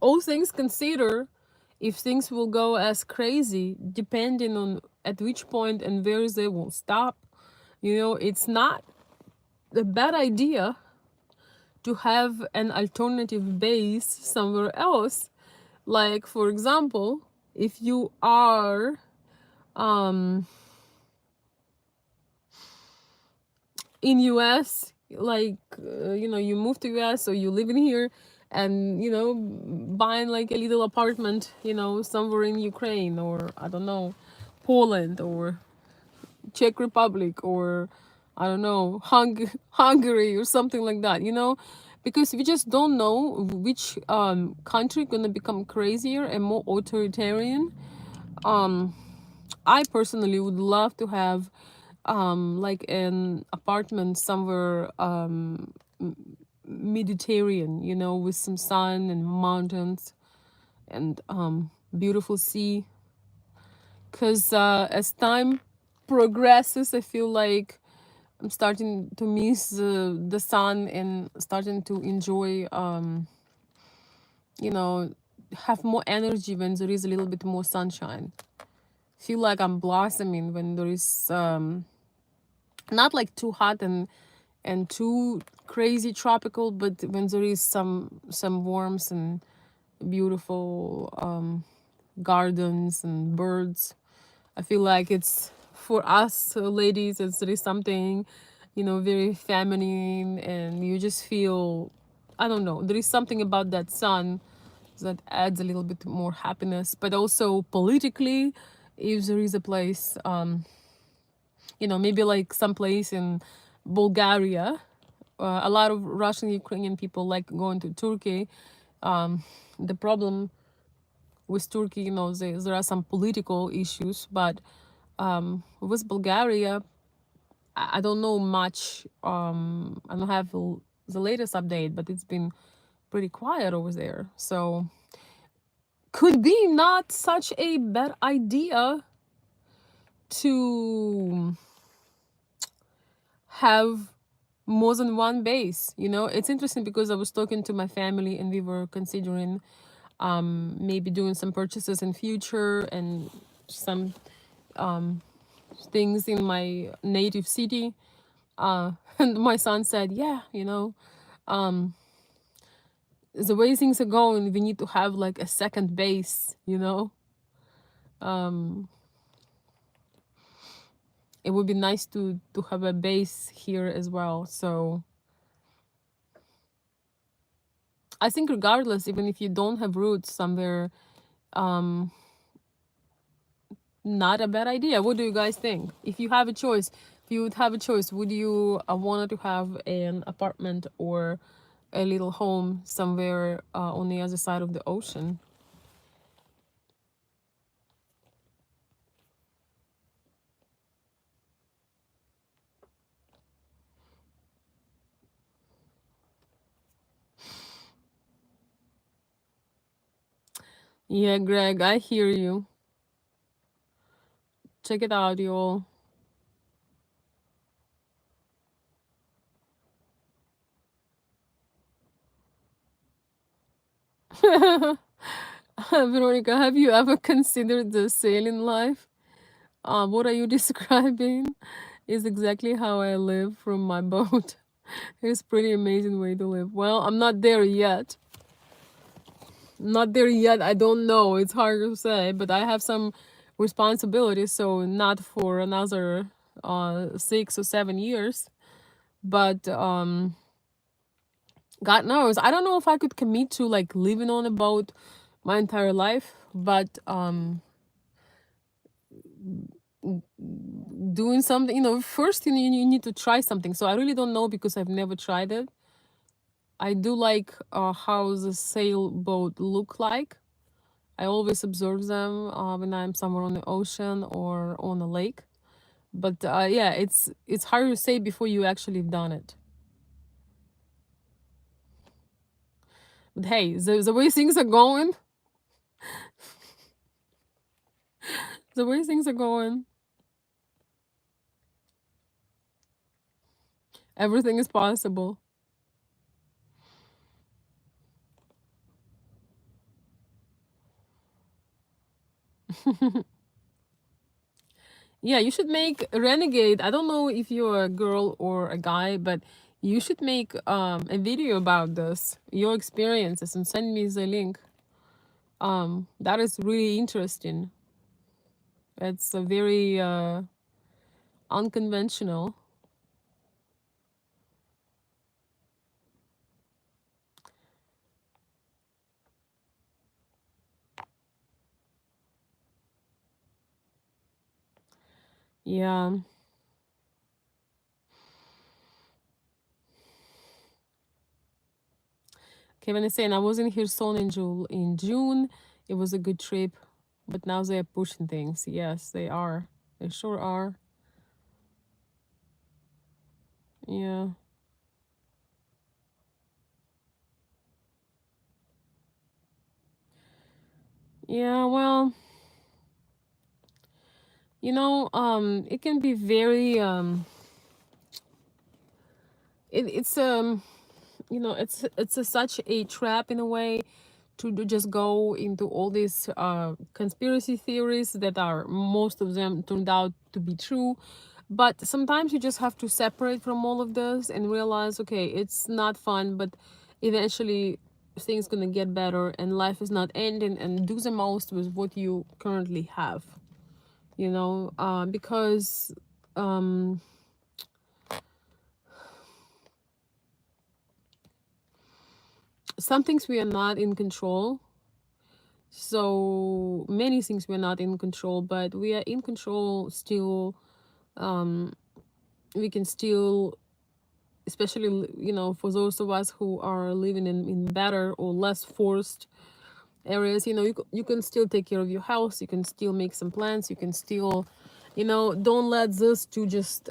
all things considered, if things will go as crazy, depending on at which point and where they will stop, it's not a bad idea to have an alternative base somewhere else. Like, for example, if you are in US, like, you move to US or you live in here, and buying like a little apartment, somewhere in Ukraine, or I don't know, Poland, or Czech Republic, or I don't know, Hungary, or something like that, because we just don't know which country gonna become crazier and more authoritarian. I personally would love to have like an apartment somewhere Mediterranean, with some sun and mountains and beautiful sea. Because as time progresses, I feel like I'm starting to miss the sun and starting to enjoy, you know, have more energy when there is a little bit more sunshine. Feel like I'm blossoming when there is not like too hot and too crazy tropical, but when there is some warmth and beautiful gardens and birds. I feel like it's for us ladies, there is something, very feminine, and you just feel, I don't know, there is something about that sun that adds a little bit more happiness. But also politically, if there is a place, maybe like some place in Bulgaria, a lot of Russian Ukrainian people like going to Turkey. The problem with Turkey, there are some political issues, but with Bulgaria, I don't know much. I don't have the latest update, but it's been pretty quiet over there. So could be not such a bad idea to have more than one base. It's interesting because I was talking to my family and we were considering maybe doing some purchases in future and some things in my native city. And my son said, yeah, the way things are going, we need to have like a second base. It would be nice to have a base here as well. So I think regardless, even if you don't have roots somewhere, not a bad idea. What do you guys think? If you have a choice, if you would have a choice, would you want to have an apartment or a little home somewhere on the other side of the ocean? Yeah, Greg, I hear you. Check it out, y'all. Veronica, have you ever considered the sailing life? What are you describing is exactly how I live from my boat. It's pretty amazing way to live. Well, I'm not there yet. Not there yet. I don't know. It's hard to say, but I have some responsibilities, so not for another 6 or 7 years. But God knows. I don't know if I could commit to like living on a boat my entire life, but doing something, first you need to try something. So I really don't know because I've never tried it. I do like how the sailboat look like. I always observe them when I'm somewhere on the ocean or on a lake. But yeah, it's hard to say before you actually have done it. But hey, the way things are going, the way things are going, Everything is possible. Yeah, you should make Renegade. I don't know if you're a girl or a guy, but you should make a video about this, your experiences, and send me the link. That is really interesting. It's a very unconventional. Yeah. Kevin is saying I was in Kherson in June. It was a good trip, but now they're pushing things. Yes, they are. They sure are. Yeah. Yeah, well, it can be very it's it's such a trap in a way to just go into all these conspiracy theories that are most of them turned out to be true. But sometimes you just have to separate from all of this and realize, okay, it's not fun, but eventually things gonna get better and life is not ending, and do the most with what you currently have. Because um, some things we are not in control. So many things we're not in control, but we are in control still. We can still, especially, for those of us who are living in better or less forced areas, you can still take care of your house, you can still make some plans, you can still, don't let this to just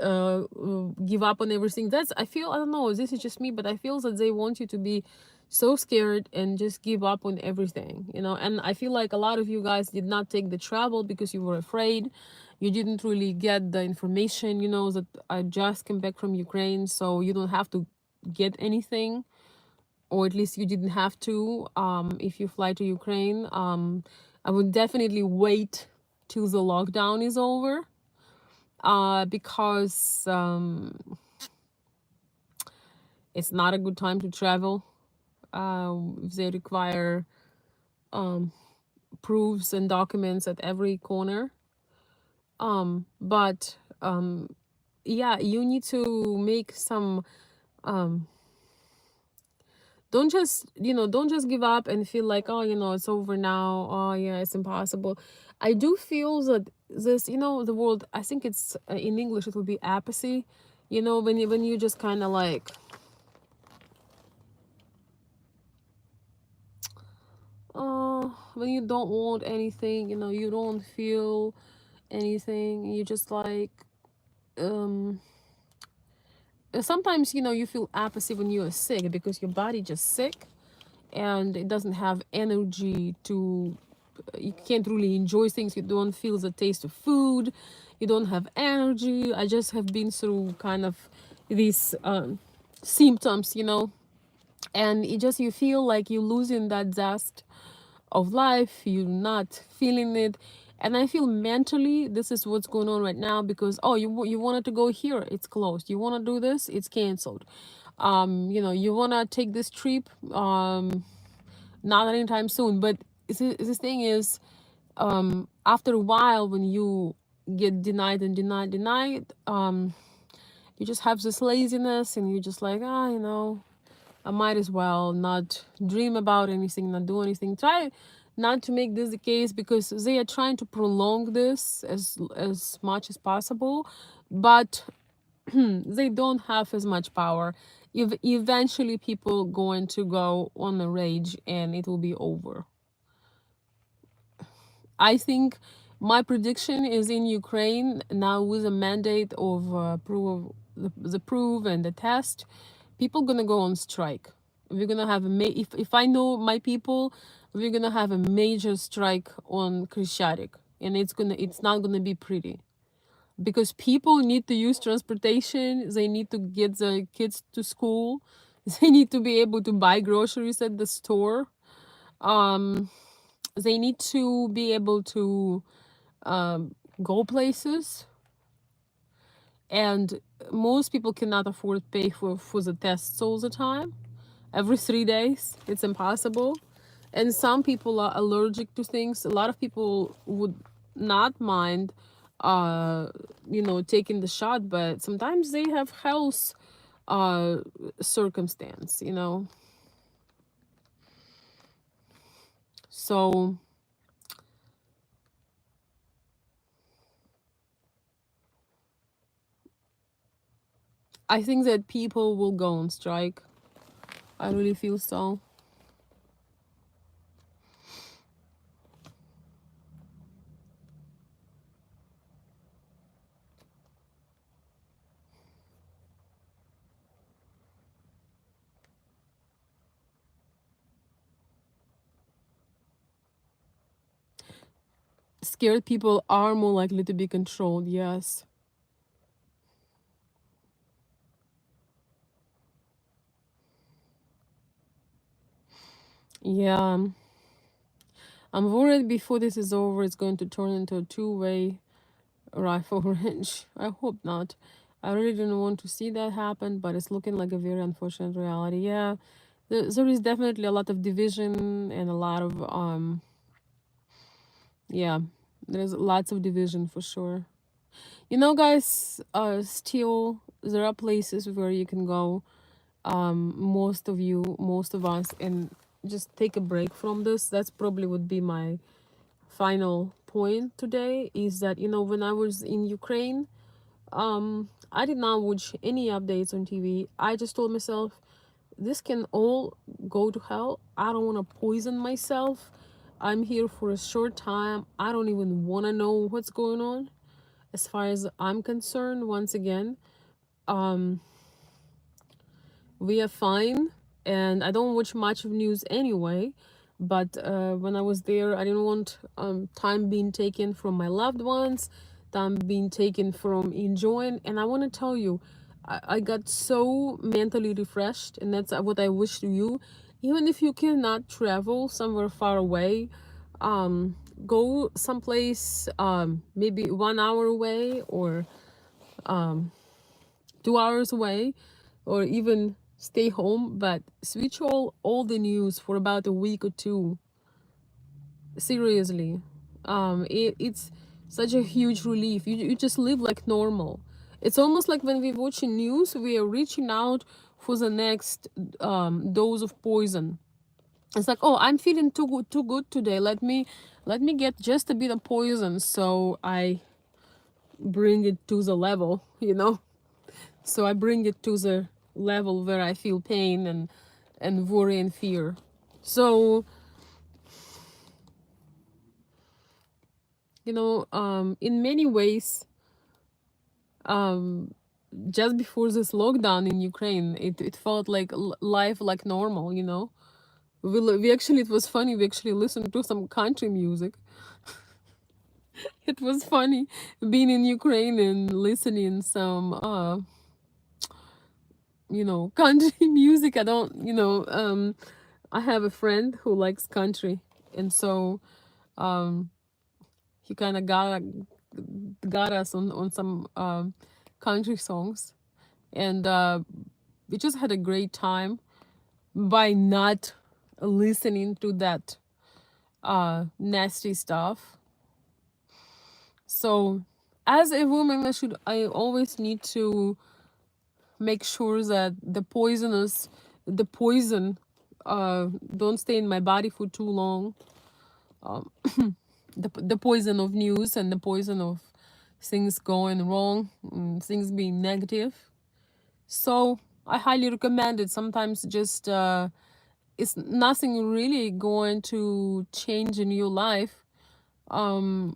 give up on everything. That's, I feel, I don't know, this is just me, but I feel that they want you to be so scared and just give up on everything, and I feel like a lot of you guys did not take the travel because you were afraid. You didn't really get the information, that I just came back from Ukraine, so you don't have to get anything, or at least you didn't have to, if you fly to Ukraine. I would definitely wait till the lockdown is over, because it's not a good time to travel. If they require proofs and documents at every corner. But yeah, you need to make some don't just give up and feel like, oh, it's over now, oh yeah, it's impossible. I do feel that this, the world, I think it's in English it would be apathy, when you just kind of like, when you don't want anything, you don't feel anything, you just like, um sometimes, you feel apathy when you're sick because your body just sick and it doesn't have energy to, you can't really enjoy things, you don't feel the taste of food, you don't have energy. I just have been through kind of these symptoms, and it just, you feel like you're losing that zest of life, you're not feeling it. And I feel mentally this is what's going on right now, because, oh, you wanted to go here, it's closed. You want to do this, it's canceled. You want to take this trip, not anytime soon. But this thing is, after a while, when you get denied and denied, you just have this laziness, and you're just like, I might as well not dream about anything, not do anything. Try not to make this the case, because they are trying to prolong this as much as possible, but they don't have as much power. Eventually, people going to go on a rage, and it will be over. I think my prediction is in Ukraine now, with a mandate of the proof and the test. People gonna go on strike. We're gonna have if I know my people, we're gonna have a major strike on Krishcharik, and it's not gonna be pretty. because people need to use transportation. They need to get the kids to school. They need to be able to buy groceries at the store. Um, they need to be able to go places, and most people cannot afford to pay for the tests all the time. Every 3 days, it's impossible. And some people are allergic to things. A lot of people would not mind taking the shot, but sometimes they have health uh circumstance. So I think that people will go on strike. I really feel so. Scared people are more likely to be controlled, yes. Yeah. I'm worried before this is over, it's going to turn into a two-way rifle range. I hope not. I really don't want to see that happen, but it's looking like a very unfortunate reality. Yeah, there is definitely a lot of division and a lot of yeah, there's lots of division for sure. Guys, still there are places where you can go, most of us, and just take a break from this. That's probably would be my final point today, is that when I was in Ukraine, I did not watch any updates on TV. I just told myself, this can all go to hell. I don't want to poison myself. I'm here for a short time. I don't even want to know what's going on. As far as I'm concerned, once again, we are fine, and I don't watch much of news anyway. But when I was there, I didn't want time being taken from my loved ones, time being taken from enjoying. And I want to tell you, I got so mentally refreshed, and that's what I wish to you. Even if you cannot travel somewhere far away, go someplace maybe 1 hour away, or 2 hours away, or even stay home, but switch all the news for about a week or two. Seriously, it's such a huge relief. You just live like normal. It's almost like when we're watching news, we are reaching out for the next dose of poison. It's like, oh, I'm feeling too good today. Let me get just a bit of poison, so I bring it to the level. So I bring it to the level where I feel pain and worry and fear. So, in many ways, just before this lockdown in Ukraine, it felt like life like normal. We actually, it was funny, we actually listened to some country music. It was funny being in Ukraine and listening some country music. I don't, I have a friend who likes country, and so he kind of got us on some country songs, and we just had a great time by not listening to that nasty stuff. So, as a woman, I always need to make sure that the poison don't stay in my body for too long. The poison of news and the poison of things going wrong, things being negative. So I highly recommend it. Sometimes just it's nothing really going to change in your life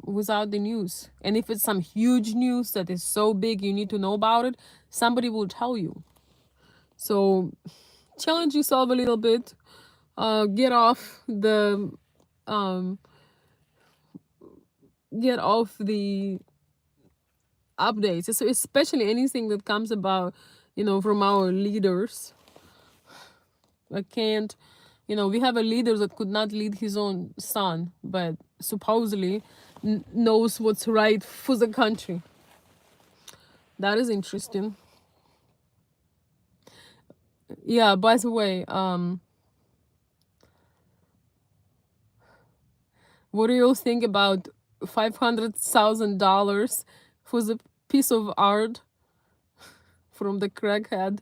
without the news. And if it's some huge news that is so big you need to know about it, somebody will tell you. So challenge yourself a little bit. Get off the um, get off the updates, especially anything that comes about, from our leaders. I can't, we have a leader that could not lead his own son, but supposedly knows what's right for the country. That is interesting. Yeah, by the way, what do you think about $500,000 for the piece of art from the crackhead?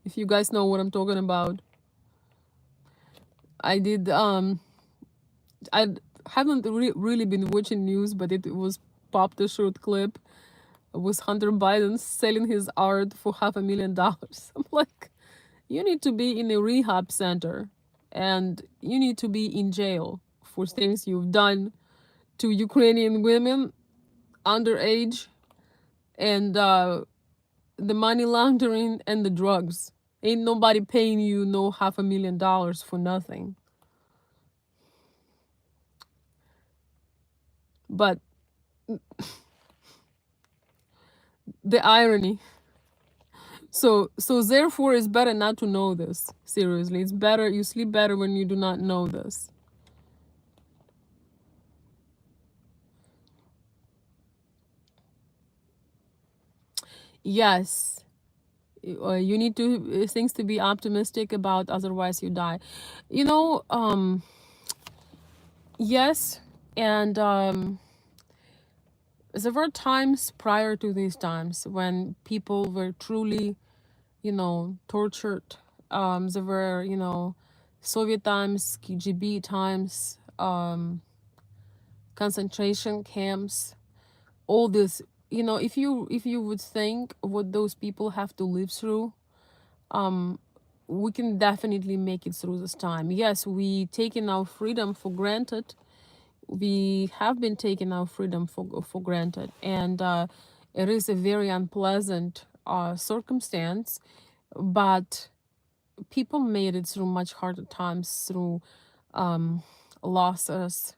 If you guys know what I'm talking about. I did I haven't really been watching news, but it was popped a short clip with Hunter Biden selling his art for $500,000. I'm like, you need to be in a rehab center and you need to be in jail for things you've done to Ukrainian women underage, and the money laundering and the drugs. Ain't nobody paying you no $500,000 for nothing. But the irony. So therefore it's better not to know this. Seriously. It's better, you sleep better when you do not know this. Yes. You need to things to be optimistic about, otherwise you die. You know, yes, and there were times prior to these times when people were truly, tortured. There were, Soviet times, KGB times, concentration camps, all this. If you would think what those people have to live through, we can definitely make it through this time. Yes, we taking our freedom for granted. We have been taking our freedom for granted, and it is a very unpleasant circumstance. But people made it through much harder times, through losses,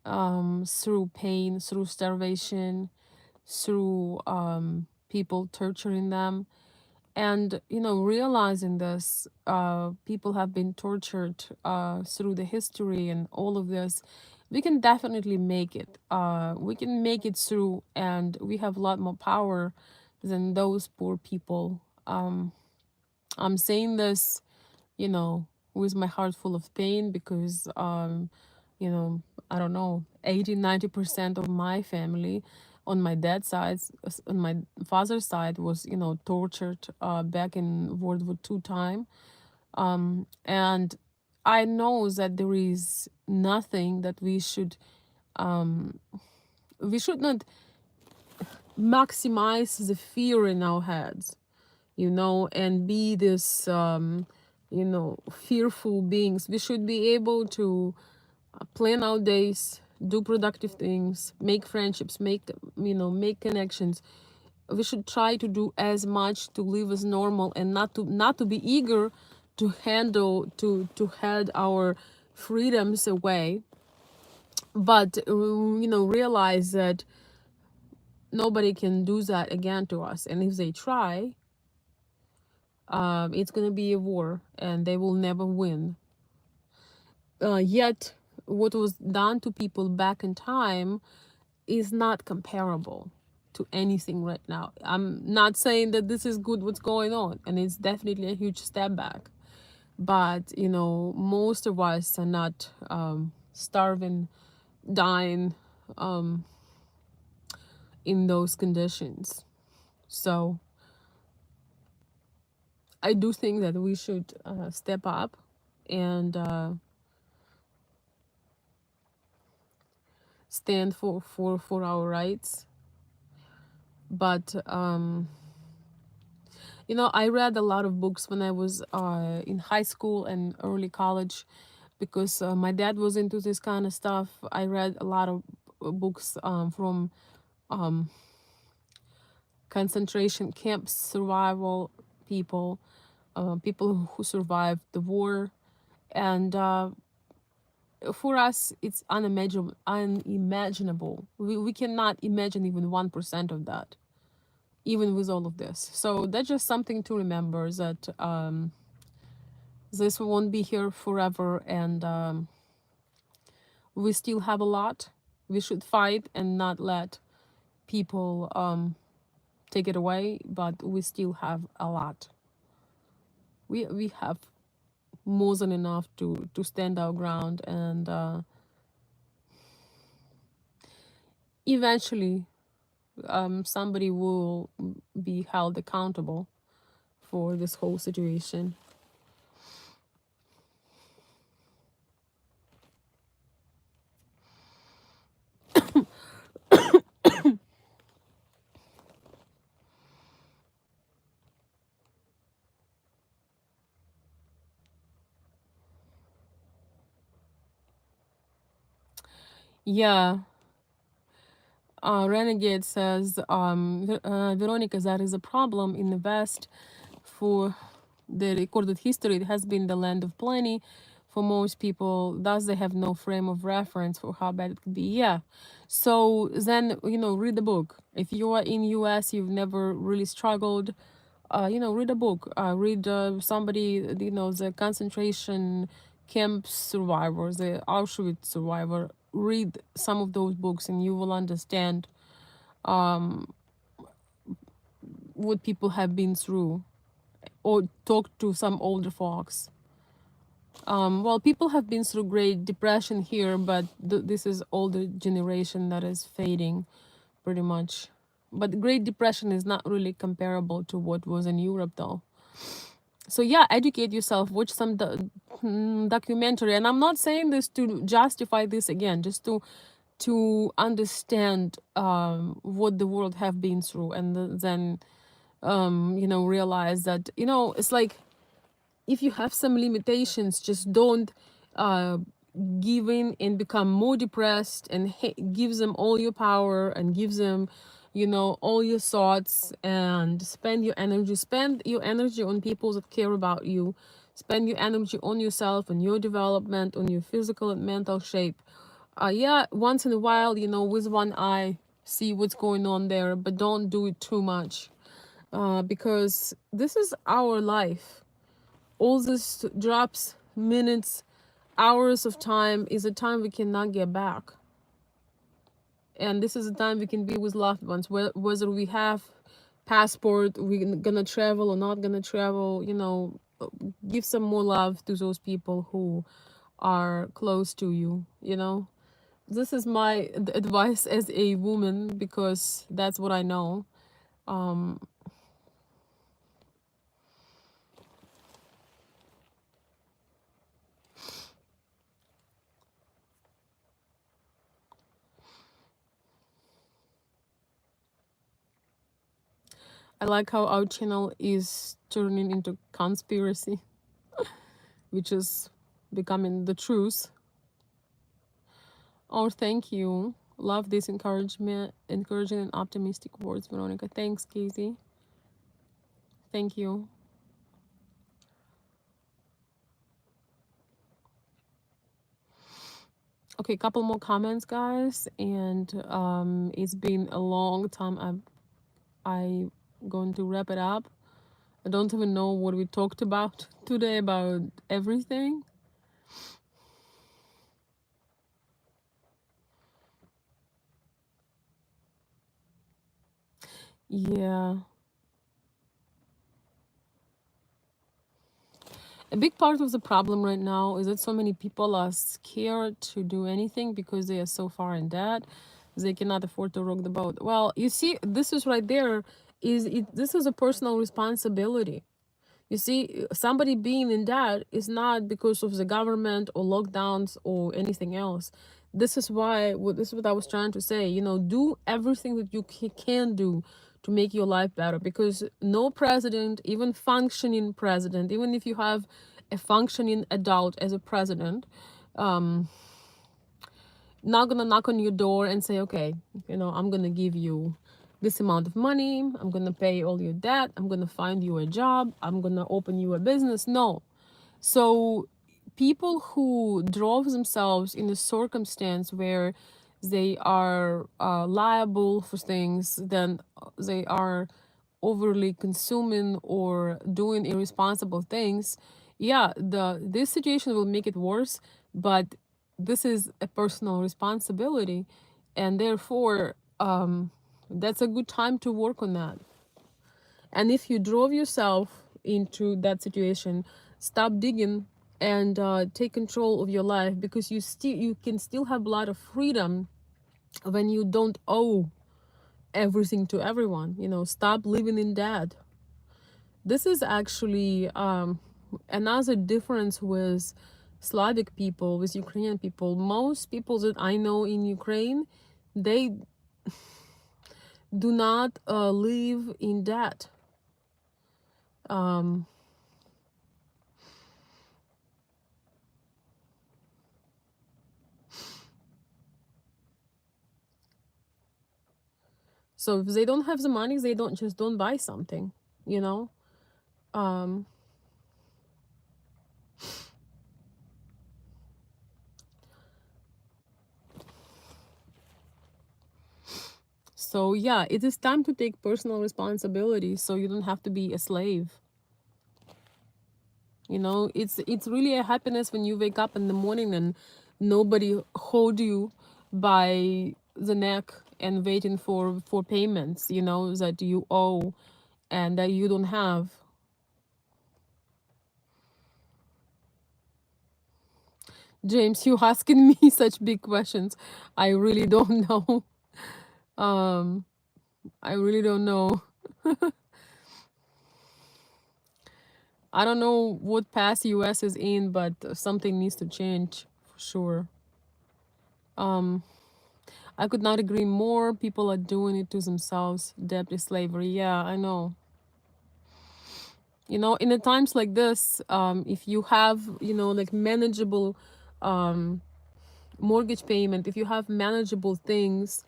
through pain, through starvation, through people torturing them. And realizing this, people have been tortured through the history and all of this. We can definitely make it. We can make it through, and we have a lot more power than those poor people. I'm saying this, with my heart full of pain, because I don't know, 80-90% of my family on my dad's side, on my father's side, was tortured back in World War II time. And I know that there is nothing that we should not maximize the fear in our heads, and be this fearful beings. We should be able to plan our days, do productive things, make friendships, make connections. We should try to do as much to live as normal, and not to be eager to head our freedoms away. But realize that nobody can do that again to us, and if they try, it's gonna be a war, and they will never win. Yet what was done to people back in time is not comparable to anything right now. I'm not saying that this is good what's going on, and it's definitely a huge step back. But most of us are not starving, dying in those conditions. So I do think that we should step up and stand for our rights. But I read a lot of books when I was in high school and early college, because my dad was into this kind of stuff. I read a lot of books from concentration camp survival people, people who survived the war. And For us, it's unimaginable. We cannot imagine even 1% of that, even with all of this. So that's just something to remember, that this won't be here forever, and we still have a lot. We should fight and not let people take it away, but we still have a lot. We have more than enough to stand our ground, and eventually somebody will be held accountable for this whole situation. Yeah, Renegade says, Veronica, that is a problem in the West. For the recorded history, it has been the land of plenty for most people. Thus, they have no frame of reference for how bad it could be. Yeah. So then, read the book. If you are in US, you've never really struggled, read a book. Read somebody, the concentration camp survivor, the Auschwitz survivor. Read some of those books, and you will understand what people have been through, or talk to some older folks. Well, people have been through Great Depression here, but this is older generation that is fading, pretty much. But the Great Depression is not really comparable to what was in Europe, though. So yeah, educate yourself, watch some documentary, and I'm not saying this to justify this, again, just to understand what the world have been through, and then realize that, it's like, if you have some limitations, just don't uh, give in and become more depressed, and give them all your power, and give them, all your thoughts, and spend your energy on people that care about you. Spend your energy on yourself, on your development, on your physical and mental shape. Yeah, once in a while, with one eye, see what's going on there, but don't do it too much, because this is our life. All this drops, minutes, hours of time is a time we cannot get back. And this is a time we can be with loved ones, whether we have passport, we're gonna travel or not gonna travel, give some more love to those people who are close to you. This is my advice as a woman, because that's what I know. I like how our channel is turning into conspiracy, which is becoming the truth. Oh, thank you. Love this encouraging and optimistic words, Veronica. Thanks, Casey. Thank you. Okay, a couple more comments, guys, and it's been a long time. I'm going to wrap it up. I don't even know what we talked about today, about everything. Yeah. A big part of the problem right now is that so many people are scared to do anything because they are so far in debt. They cannot afford to rock the boat. Well, you see, this is right there. This is a personal responsibility. You see, somebody being in debt is not because of the government or lockdowns or anything else. This is what I was trying to say. Do everything that you can do to make your life better, because no president, even functioning president, even if you have a functioning adult as a president, not gonna knock on your door and say, okay, I'm gonna give you this amount of money, I'm gonna pay all your debt, I'm gonna find you a job, I'm gonna open you a business. No. So people who drove themselves in a circumstance where they are liable for things, then they are overly consuming or doing irresponsible things, yeah, this situation will make it worse, but this is a personal responsibility, and therefore that's a good time to work on that. And if you drove yourself into that situation, stop digging and take control of your life, because you can still have a lot of freedom when you don't owe everything to everyone. Stop living in debt. This is actually another difference with Slavic people, with Ukrainian people. Most people that I know in Ukraine, they do not live in debt. Um, so if they don't have the money, they don't buy something, you know. Um, so yeah, it is time to take personal responsibility, so you don't have to be a slave. It's really a happiness when you wake up in the morning and nobody hold you by the neck and waiting for payments, that you owe and that you don't have. James, you asking me such big questions. I really don't know. um I really don't know. I don't know what path US is in, but something needs to change for sure. um I could not agree more. People are doing it to themselves. Debt is slavery. Yeah, I know. In the times like this, if you have, like manageable mortgage payment, if you have manageable things,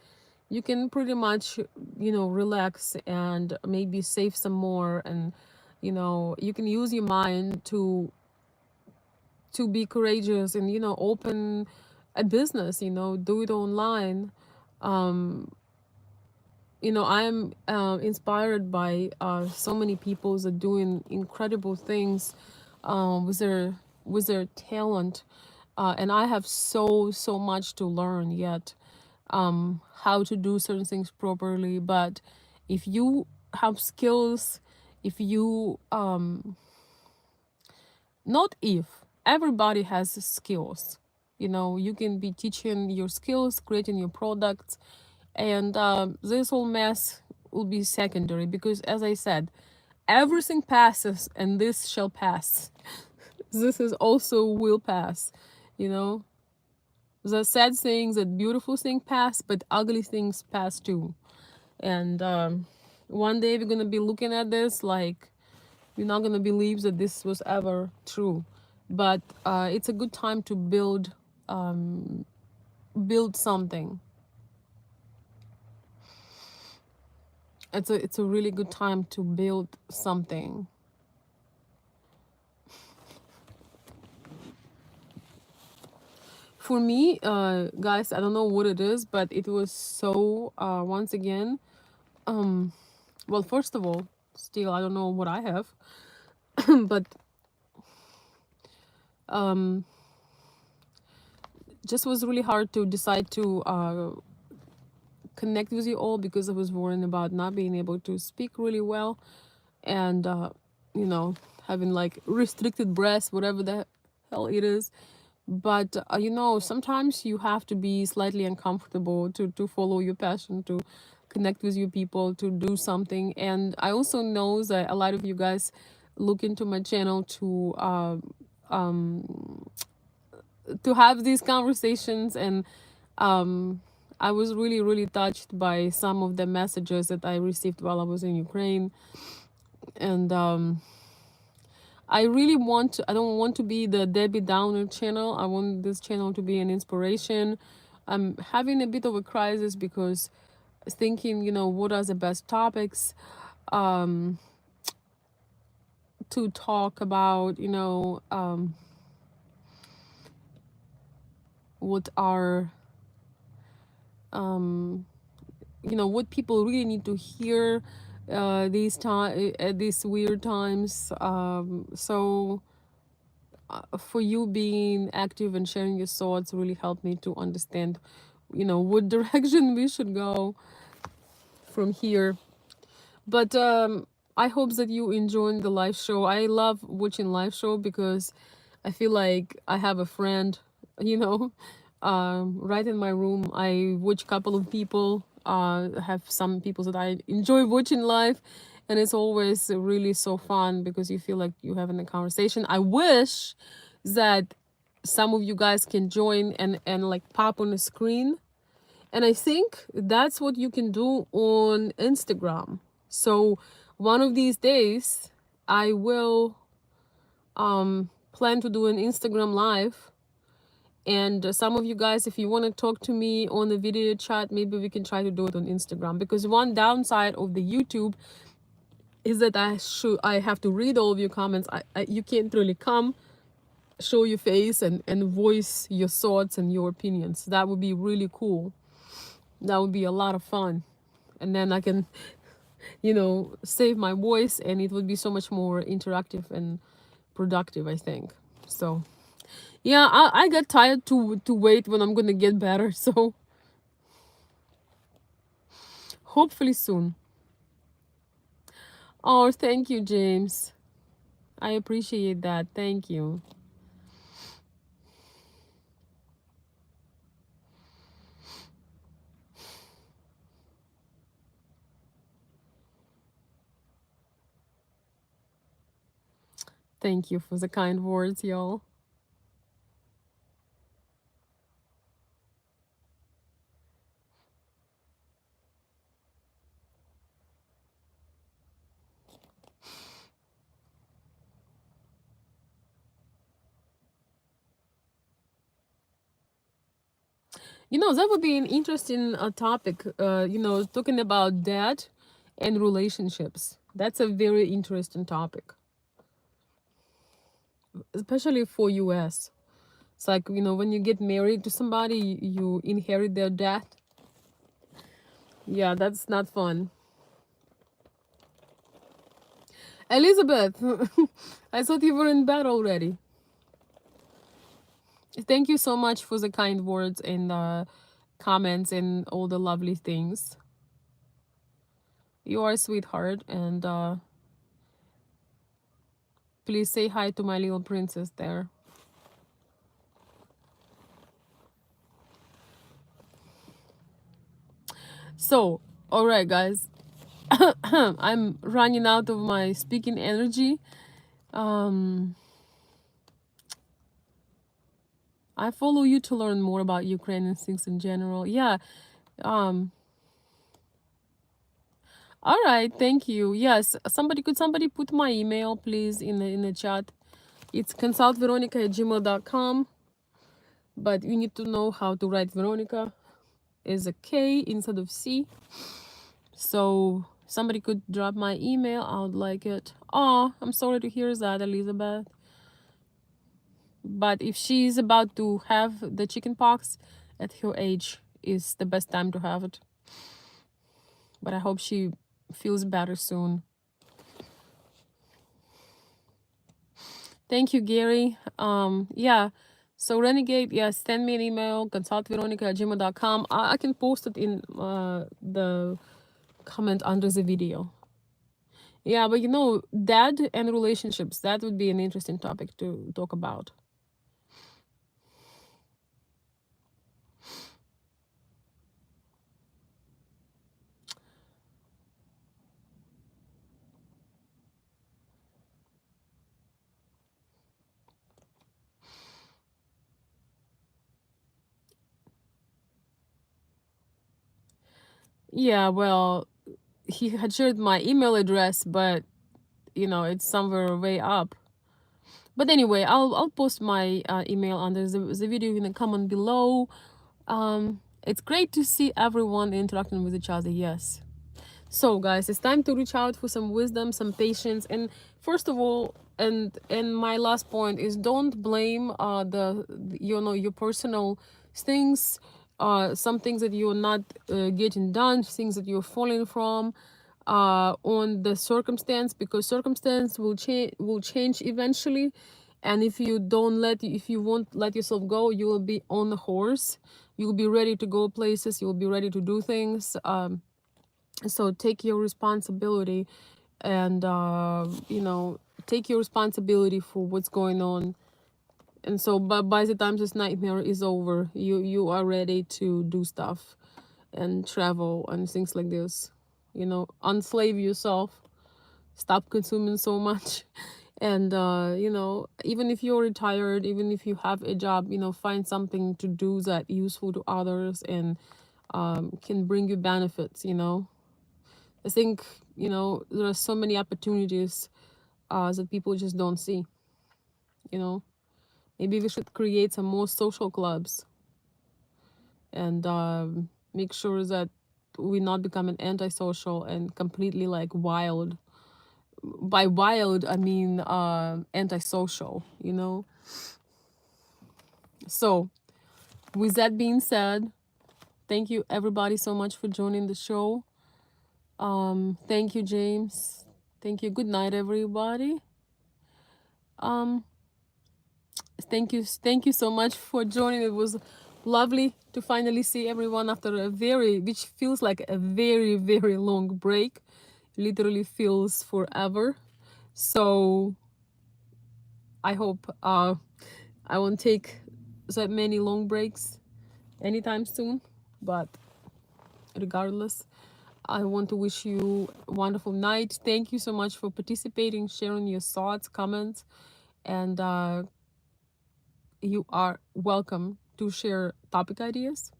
you can pretty much, relax and maybe save some more. And, you can use your mind to be courageous and, open a business, do it online. um I'm inspired by so many people that doing incredible things with their talent, and I have so much to learn yet, how to do certain things properly. But if you have skills, if you not if everybody has skills, you can be teaching your skills, creating your products, and this whole mess will be secondary, because as I said, everything passes and this shall pass. This is also will pass. you know the sad things, that beautiful things pass, but ugly things pass too. And one day we're gonna be looking at this like you're not gonna believe that this was ever true. But it's a good time to build something. It's a really good time to build something. For me, guys, I don't know what it is, but it was so once again, well, first of all, still I don't know what I have. But just was really hard to decide to connect with you all, because I was worrying about not being able to speak really well, and you know having like restricted breaths, whatever the hell it is. But sometimes you have to be slightly uncomfortable to follow your passion, to connect with your people, to do something. And I also know that a lot of you guys look into my channel to have these conversations. And I was really really touched by some of the messages that I received while I was in Ukraine. And I don't want to be the Debbie Downer channel. I want this channel to be an inspiration. I'm having a bit of a crisis, because thinking, what are the best topics to talk about, what are what people really need to hear at these weird times. So for you being active and sharing your thoughts really helped me to understand, what direction we should go from here. But I hope that you enjoyed the live show. I love watching live show because I feel like I have a friend, you know, right in my room. I watch a couple of people. Have some people that I enjoy watching live, and it's always really so fun because you feel like you're having a conversation. I wish that some of you guys can join and like pop on the screen, and I think that's what you can do on Instagram. So one of these days, I will plan to do an Instagram live. And some of you guys, if you want to talk to me on the video chat, maybe we can try to do it on Instagram. Because one downside of the YouTube is that I have to read all of your comments. You can't really come, show your face, and voice your thoughts and your opinions. That would be really cool. That would be a lot of fun. And then I can, save my voice, and it would be so much more interactive and productive, I think. So yeah, I got tired to wait when I'm gonna get better. So hopefully soon. Oh, thank you, James. I appreciate that. Thank you. Thank you for the kind words, y'all. That would be an interesting topic, talking about debt and relationships. That's a very interesting topic, especially for US. It's like, when you get married to somebody, you inherit their debt. Yeah, that's not fun. Elizabeth, I thought you were in bed already. Thank you so much for the kind words and comments and all the lovely things. You are a sweetheart, and please say hi to my little princess there. So, all right, guys. I'm running out of my speaking energy. I follow you to learn more about Ukrainian things in general. Yeah. All right. Thank you. Yes. Could somebody put my email, please, in the chat? It's consultveronica@gmail.com. But you need to know how to write Veronica is a K instead of C. So somebody could drop my email. I would like it. Oh, I'm sorry to hear that, Elizabeth. But if she's about to have the chicken pox at her age, is the best time to have it. But I hope she feels better soon. Thank you, Gary. Yeah. So Renegade, yes, send me an email, consultveronica@gmail.com. I can post it in the comment under the video. Yeah, but dad and relationships, that would be an interesting topic to talk about. Yeah, well, he had shared my email address, but it's somewhere way up. But anyway, I'll post my email under the video in the comment below. It's great to see everyone interacting with each other. Yes. So guys, it's time to reach out for some wisdom, some patience, and first of all, and my last point is, don't blame your personal things, some things that you're not getting done, things that you're falling from, on the circumstance, because circumstance will change eventually. And if you don't let if you won't let yourself go, you will be on the horse. You will be ready to go places, you will be ready to do things. So take your responsibility, and you know, take your responsibility for what's going on. And so by the time this nightmare is over, you are ready to do stuff and travel and things like this. You know, unslave yourself, stop consuming so much. And you know, even if you're retired, even if you have a job, you know, find something to do that useful to others and can bring you benefits, you know. I think, you know, there are so many opportunities that people just don't see, you know. Maybe we should create some more social clubs and make sure that we not become an antisocial and completely like wild. By wild, I mean antisocial, you know. So with that being said, thank you everybody so much for joining the show. Thank you, James. Thank you. Good night, everybody. Um, thank you so much for joining. It was lovely to finally see everyone after a which feels like a very, very long break. Literally feels forever. So I hope I won't take that many long breaks anytime soon. But regardless, I want to wish you a wonderful night. Thank you so much for participating, sharing your thoughts, comments, and you are welcome to share topic ideas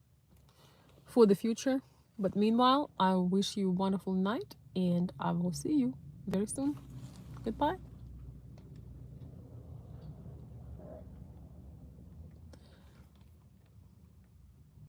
for the future. But meanwhile, I wish you a wonderful night, and I will see you very soon. Goodbye.